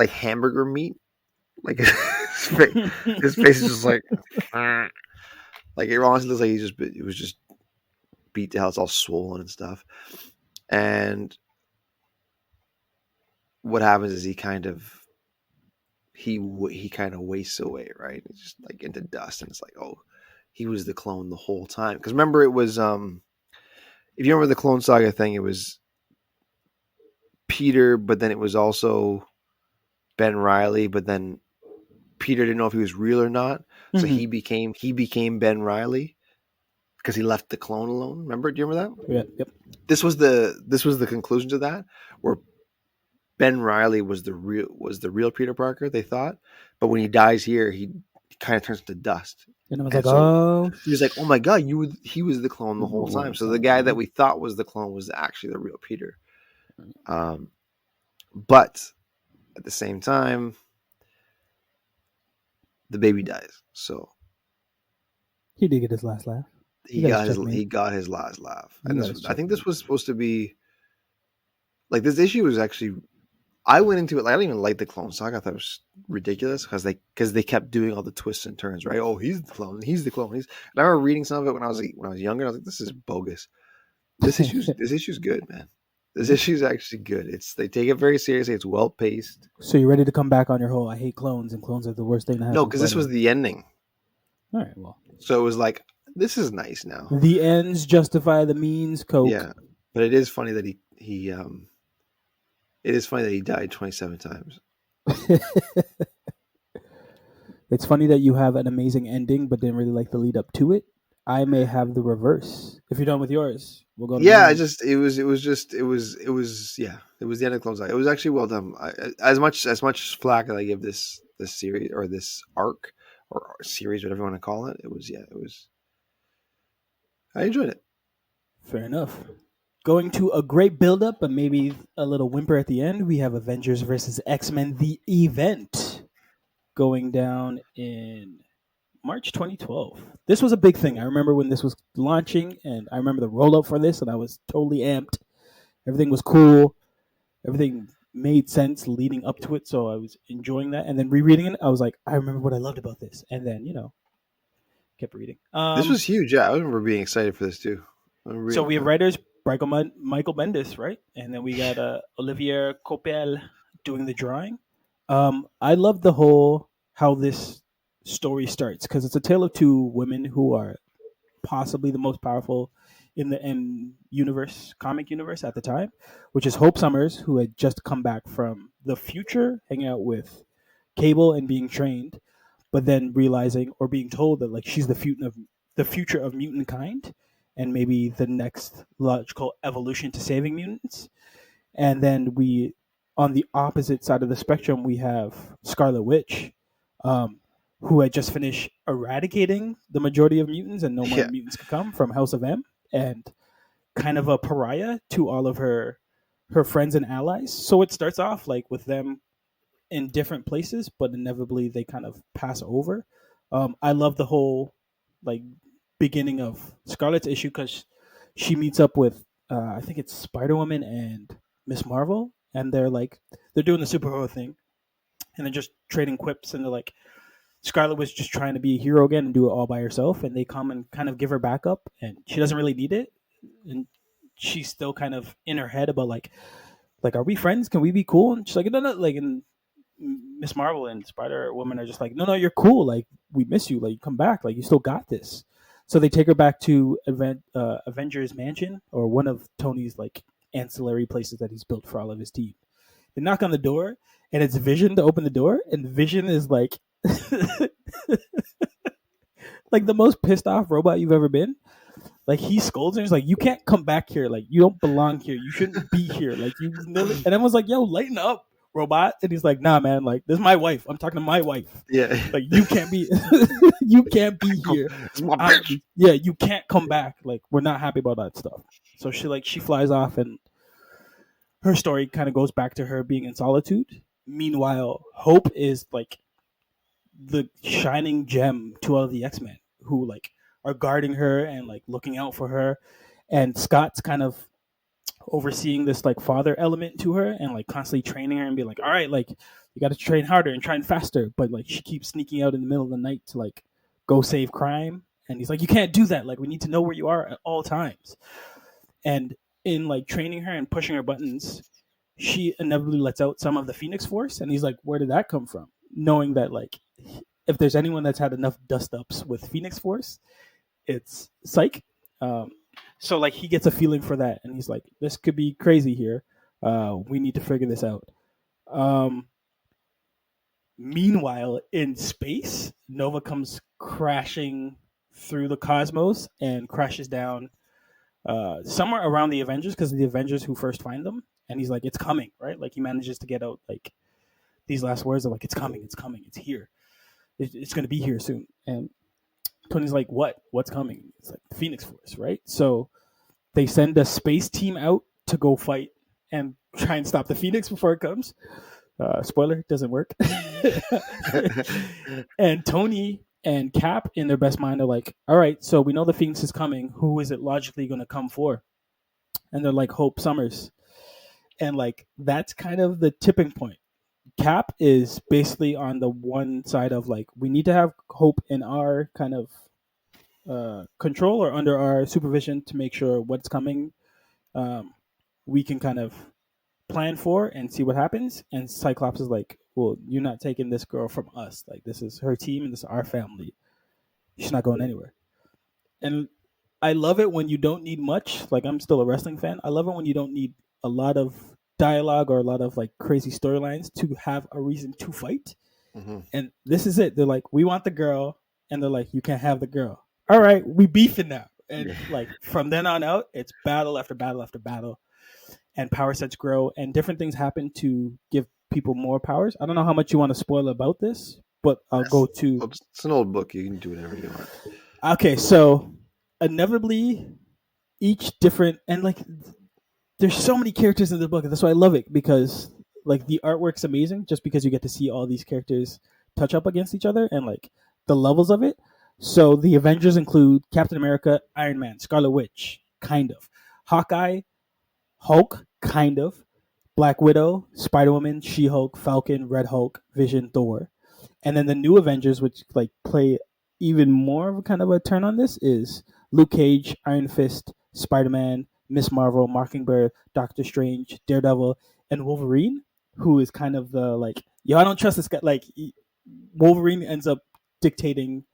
hamburger meat. Like his face is just like it honestly looks like it was just beat to hell. It's all swollen and stuff. And what happens is he kind of wastes away, right? It's just like into dust, and it's like, oh, he was the clone the whole time. Because remember, it was if you remember the Clone Saga thing, it was Peter, but then it was also Ben Riley, but then Peter didn't know if he was real or not, so he became Ben Riley because he left the clone alone. Remember? Do you remember that? Yeah. Yep. This was the conclusion to that, where Ben Riley was the real Peter Parker, they thought, but when he dies here, he kind of turns to dust. And I was like, oh, he was like, oh my god, he was the clone the whole time. So the guy that we thought was the clone was actually the real Peter. But at the same time, the baby dies. So he did get his last laugh. He got his last laugh. And I think this was supposed to be like, this issue was actually, I went into it, like, I didn't even like the Clone Saga. I thought it was ridiculous because they kept doing all the twists and turns, right? Oh, he's the clone. And I remember reading some of it when I was younger. I was like, this is bogus. This issue's good, man. This issue's actually good. They take it very seriously. It's well paced. So you're ready to come back on your whole I hate clones and clones are the worst thing to happen? No, because this was the ending. All right, well. So it was like, this is nice now. The ends justify the means, Coke. Yeah, but it is funny that he died 27 times. It's funny that you have an amazing ending, but didn't really like the lead up to it. I may have the reverse. If you're done with yours, we'll go. Yeah, it was the end of Clone Saga. It was actually well done. As much flack that I give this series or this arc or series, whatever you want to call it, it was. I enjoyed it. Fair enough. Going to a great build-up, but maybe a little whimper at the end. We have Avengers versus X-Men: The Event going down in March 2012. This was a big thing. I remember when this was launching, and I remember the roll-up for this, and I was totally amped. Everything was cool. Everything made sense leading up to it, so I was enjoying that. And then rereading it, I was like, I remember what I loved about this. And then, kept reading. This was huge. Yeah, I remember being excited for this too. So we have Yeah. writers Michael Bendis, right? And then we got Olivier Coipel doing the drawing. I love the whole how this story starts because it's a tale of two women who are possibly the most powerful in the comic universe at the time, which is Hope Summers, who had just come back from the future, hanging out with Cable and being trained, but then realizing or being told that like she's the future of mutant kind, and maybe the next logical evolution to saving mutants. And then we, on the opposite side of the spectrum, we have Scarlet Witch, um, who had just finished eradicating the majority of mutants, and no more Yeah. mutants could come from House of M, and kind of a pariah to all of her friends and allies. So it starts off like with them in different places, but inevitably they kind of pass over. I love the whole like beginning of Scarlet's issue because she meets up with I think it's Spider Woman and Miss Marvel, and they're doing the superhero thing, and they're just trading quips, and they're like, Scarlet was just trying to be a hero again and do it all by herself, and they come and kind of give her backup, and she doesn't really need it, and she's still kind of in her head about like are we friends? Can we be cool? And she's like, no, no, like, and Miss Marvel and Spider Woman are just like, no, no, you're cool. Like, we miss you. Like, come back. Like, you still got this. So they take her back to Avengers Mansion, or one of Tony's like ancillary places that he's built for all of his team. They knock on the door, and it's Vision to open the door, and Vision is like, like the most pissed off robot you've ever been. Like he scolds her. He's like, "You can't come back here. Like you don't belong here. You shouldn't be here. Like you." And everyone's like, "Yo, lighten up, robot." And he's like, "Nah, man. Like this is my wife. I'm talking to my wife. Yeah. Like you can't be, you can't be here. It's my bitch. Yeah, you can't come back. Like we're not happy about that stuff." So she flies off, and her story kind of goes back to her being in solitude. Meanwhile, Hope is like the shining gem to all of the X-Men who like are guarding her and like looking out for her, and Scott's kind of overseeing this like father element to her and like constantly training her and be like, all right, like you got to train harder and train faster, but like she keeps sneaking out in the middle of the night to like go save crime, and he's like, you can't do that, like we need to know where you are at all times. And in like training her and pushing her buttons, she inevitably lets out some of the Phoenix Force, and he's like, where did that come from, knowing that like if there's anyone that's had enough dust ups with Phoenix Force, it's Psyche. So like he gets a feeling for that, and he's like, this could be crazy here. We need to figure this out. Meanwhile, in space, Nova comes crashing through the cosmos and crashes down somewhere around the Avengers, because the Avengers who first find them, and he's like, it's coming, right? Like he manages to get out like these last words of like, it's coming, it's here, it's going to be here soon. And Tony's like, what's coming? It's like the Phoenix Force, right? So they send a space team out to go fight and try and stop the Phoenix before it comes. Spoiler, doesn't work. And Tony and Cap, in their best mind, are like, all right, so we know the Phoenix is coming. Who is it logically going to come for? And they're like, Hope Summers. And like, that's kind of the tipping point. Cap is basically on the one side of like, we need to have Hope in our kind of control or under our supervision to make sure what's coming we can kind of plan for and see what happens. And Cyclops is like, well, you're not taking this girl from us. Like this is her team and this is our family. She's not going anywhere. And I love it when you don't need much. Like I'm still a wrestling fan. I love it when you don't need a lot of dialogue or a lot of like crazy storylines to have a reason to fight. Mm-hmm. And this is it. They're like, we want the girl, and they're like, you can't have the girl. All right, we beefing now. And like from then on out, it's battle after battle after battle, and power sets grow, and different things happen to give people more powers. I don't know how much you want to spoil about this, but I'll go to. It's an old book. You can do whatever you want. Okay, so inevitably, each different, and like, there's so many characters in the book. That's why I love it, because like the artwork's amazing, just because you get to see all these characters touch up against each other and like the levels of it. So the Avengers include Captain America, Iron Man, Scarlet Witch, kind of, Hawkeye, Hulk, kind of, Black Widow, Spider-Woman, She-Hulk, Falcon, Red Hulk, Vision, Thor. And then the new Avengers, which like play even more of a kind of a turn on this, is Luke Cage, Iron Fist, Spider-Man, Miss Marvel, Mockingbird, Doctor Strange, Daredevil, and Wolverine, who is kind of the like, yo, I don't trust this guy. Like Wolverine ends up dictating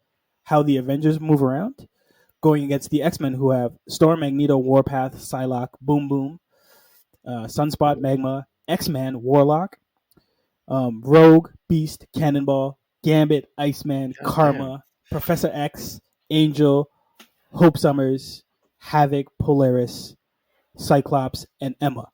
how the Avengers move around, going against the X Men, who have Storm, Magneto, Warpath, Psylocke, Boom Boom, Sunspot, Magma, X Man, Warlock, Rogue, Beast, Cannonball, Gambit, Iceman, God damn. Karma, Professor X, Angel, Hope Summers, Havoc, Polaris, Cyclops, and Emma.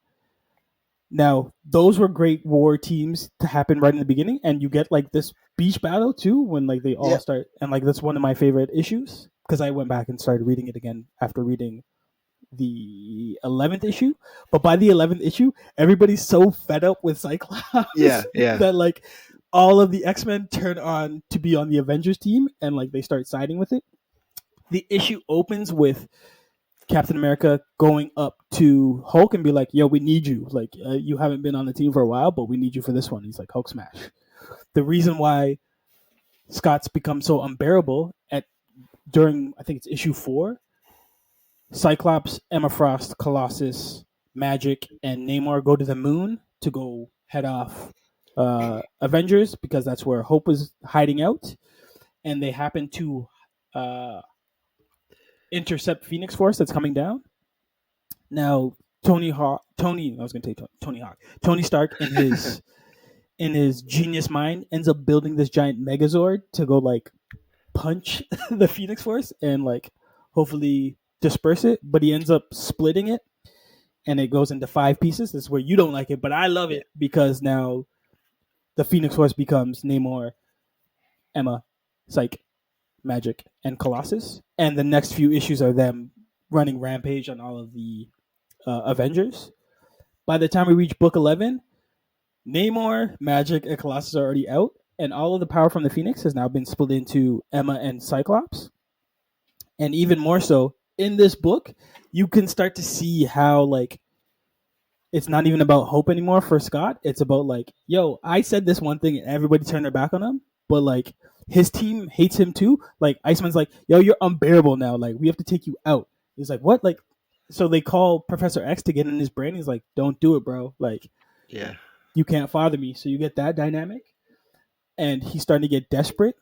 Now, those were great war teams to happen right in the beginning, and you get like this beach battle too when like they all Yeah. start, and like that's one of my favorite issues because I went back and started reading it again after reading the 11th issue. But by the 11th issue, everybody's so fed up with Cyclops Yeah. Yeah. that like all of the X-Men turn on to be on the Avengers team and like they start siding with it. The issue opens with Captain America going up to Hulk and be like, "Yo, we need you. Like, you haven't been on the team for a while, but we need you for this one." He's like, "Hulk smash." The reason why Scott's become so unbearable at during I think it's issue 4, Cyclops, Emma Frost, Colossus, Magic, and Namor go to the moon to go head off Avengers because that's where Hope is hiding out, and they happen to uh, intercept Phoenix Force that's coming down. Now, Tony Hawk, Tony, I was going to say Tony Hawk, Tony Stark in his genius mind ends up building this giant Megazord to go like punch the Phoenix Force and like hopefully disperse it, but he ends up splitting it and it goes into 5 pieces. This is where you don't like it, but I love it because now the Phoenix Force becomes Namor, Emma, Psyche, Magic, and Colossus, and the next few issues are them running rampage on all of the Avengers. By the time we reach book 11, Namor, Magic, and Colossus are already out, and all of the power from the Phoenix has now been split into Emma and Cyclops. And even more so, in this book, you can start to see how like it's not even about hope anymore for Scott. It's about like, yo, I said this one thing and everybody turned their back on him, but like his team hates him too. Like Iceman's like, yo, you're unbearable now. Like we have to take you out. He's like, what? Like, so they call Professor X to get in his brain. He's like, don't do it, bro. Like, Yeah. you can't father me. So you get that dynamic, and he's starting to get desperate.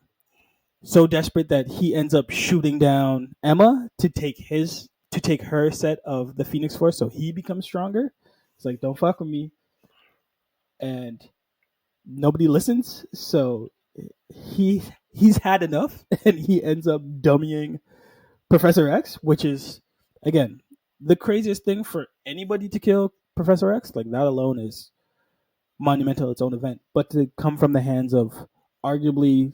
So desperate that he ends up shooting down Emma to take her set of the Phoenix Force, so he becomes stronger. It's like, don't fuck with me, and nobody listens. So he's had enough, and he ends up dummying Professor X, which is again the craziest thing for anybody to kill Professor X. Like that alone is monumental, its own event. But to come from the hands of arguably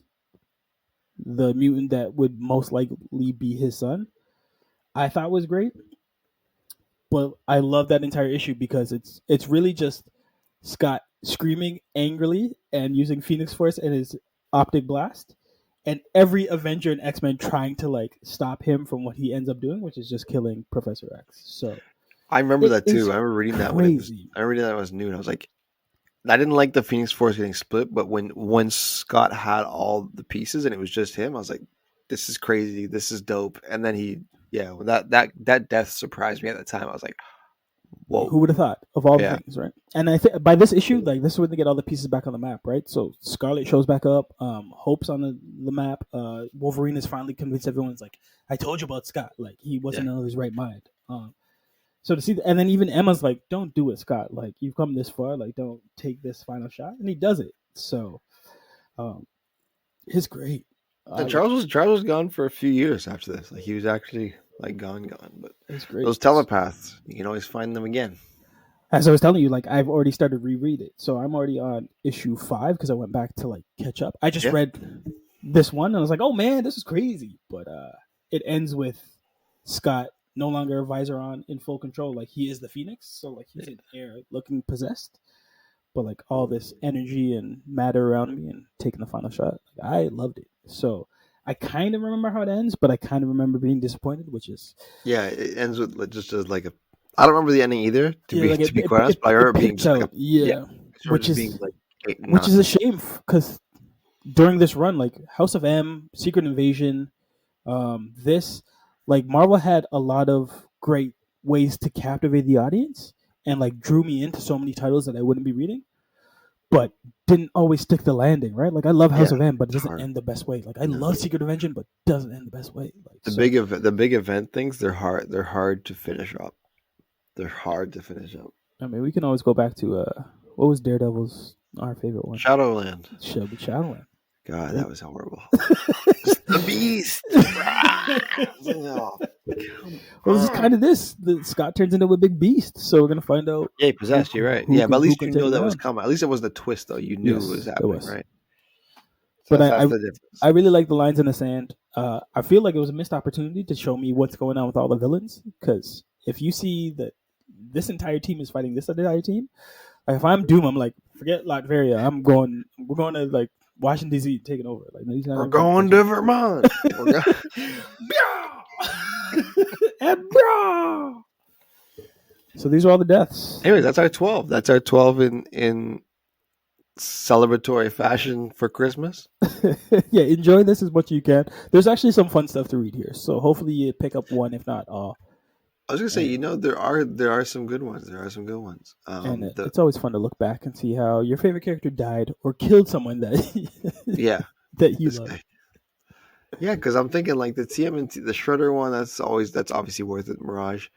the mutant that would most likely be his son, I thought was great. But I love that entire issue because it's really just Scott screaming angrily and using Phoenix Force and his optic blast, and every Avenger and X Men trying to like stop him from what he ends up doing, which is just killing Professor X. So I remember it that is too. I remember reading that when it was. crazy. I remember reading that when it was new, and I was like, I didn't like the Phoenix Force getting split, but when once Scott had all the pieces and it was just him, I was like, this is crazy. This is dope. And then that death surprised me at the time. I was like, whoa. Who would have thought of all the Yeah. things, right? And I think by this issue, like this is when they get all the pieces back on the map, right? So Scarlet shows back up, Hope's on the map. Wolverine is finally convinced everyone's like, I told you about Scott, like he wasn't in his right mind. So to see, and then even Emma's like, don't do it, Scott. Like you've come this far, like don't take this final shot, and he does it. So, it's great. And Charles was gone for a few years after this. Like he was actually like gone. But It's great. those telepaths, you can always find them again. As I was telling you, like I've already started reread it, so I'm already on issue 5 because I went back to like catch up. I just read this one and I was like, oh man, this is crazy. But it ends with Scott no longer a visor on, in full control. Like he is the Phoenix, so like he's in air, looking possessed. But like all this energy and matter around me and taking the final shot, like, I loved it. So I kind of remember how it ends, but I kind of remember being disappointed, which is it ends with just as like a. I don't remember the ending either. To be quite honest, but I remember being just like which is being like which is a shame because during this run, like House of M, Secret Invasion, this like Marvel had a lot of great ways to captivate the audience and like drew me into so many titles that I wouldn't be reading, but didn't always stick the landing, right? Like I love House of M, but it doesn't hard. end the best way. Like I love Secret of Engine, but doesn't end the best way. Like The big event things, they're hard to finish up. They're hard to finish up. I mean, we can always go back to what was Daredevil's our favorite one? Shadowland. Shadowland. God, that was horrible. The Beast. Well, this is kind of this. Scott turns into a big beast, so we're gonna find out. Yeah, he possessed. You're right. Yeah, but at least you know that was coming. At least it wasn't a twist, though. You knew it was happening, right? So but that's the difference. I really like the lines in the sand. I feel like it was a missed opportunity to show me what's going on with all the villains. Because if you see that this entire team is fighting this entire team, like if I'm Doom, I'm like, forget Latveria. We're going to like Washington D.C. taking over. Like we're going to Vermont. And bro. So these are all the deaths. Anyways, that's our 12. That's our 12 in celebratory fashion for Christmas. Yeah, enjoy this as much as you can. There's actually some fun stuff to read here, so hopefully you pick up one, if not all. I was gonna say, there are some good ones. There are some good ones. And it's always fun to look back and see how your favorite character died or killed someone that that you love. Yeah, because I'm thinking like the TMNT, the Shredder one. That's obviously worth it. Mirage,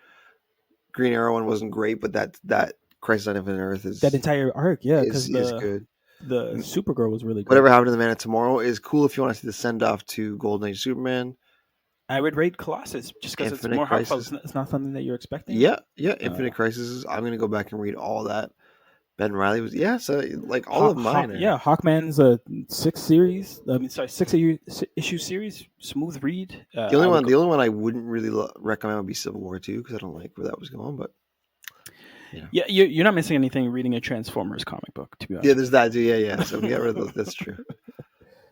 Green Arrow one wasn't great, but that Crisis on Infinite Earth is that entire arc. Yeah, is good. The Supergirl was really good. Whatever Happened to the Man of Tomorrow is cool if you want to see the send off to Golden Age Superman. I would rate Colossus just because it's more heartfelt. It's not something that you're expecting. Yeah. Infinite Crisis. I'm gonna go back and read all that. Ben Reilly was so like all of mine. Hawkman's a 6 issue series. Smooth read. The only one I wouldn't really recommend would be Civil War 2 because I don't like where that was going. But yeah, you're not missing anything reading a Transformers comic book. To be honest. Yeah, there's that too. Yeah. So we got rid of those. That's true.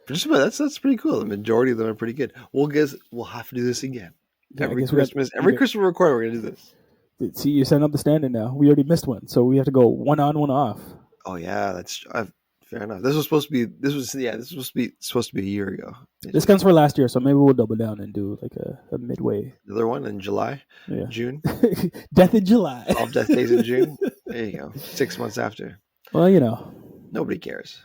Just about that's pretty cool. The majority of them are pretty good. We'll have to do this again. Every Christmas record, we're gonna do this. See, you're setting up the standard now. We already missed one, so we have to go one on, one off. Oh yeah, that's fair enough. This was supposed to be a year ago. This comes for last year, so maybe we'll double down and do like a midway. Another one in July, June. Death in July. All Death Days in June. There you go. 6 months after. Well, nobody cares.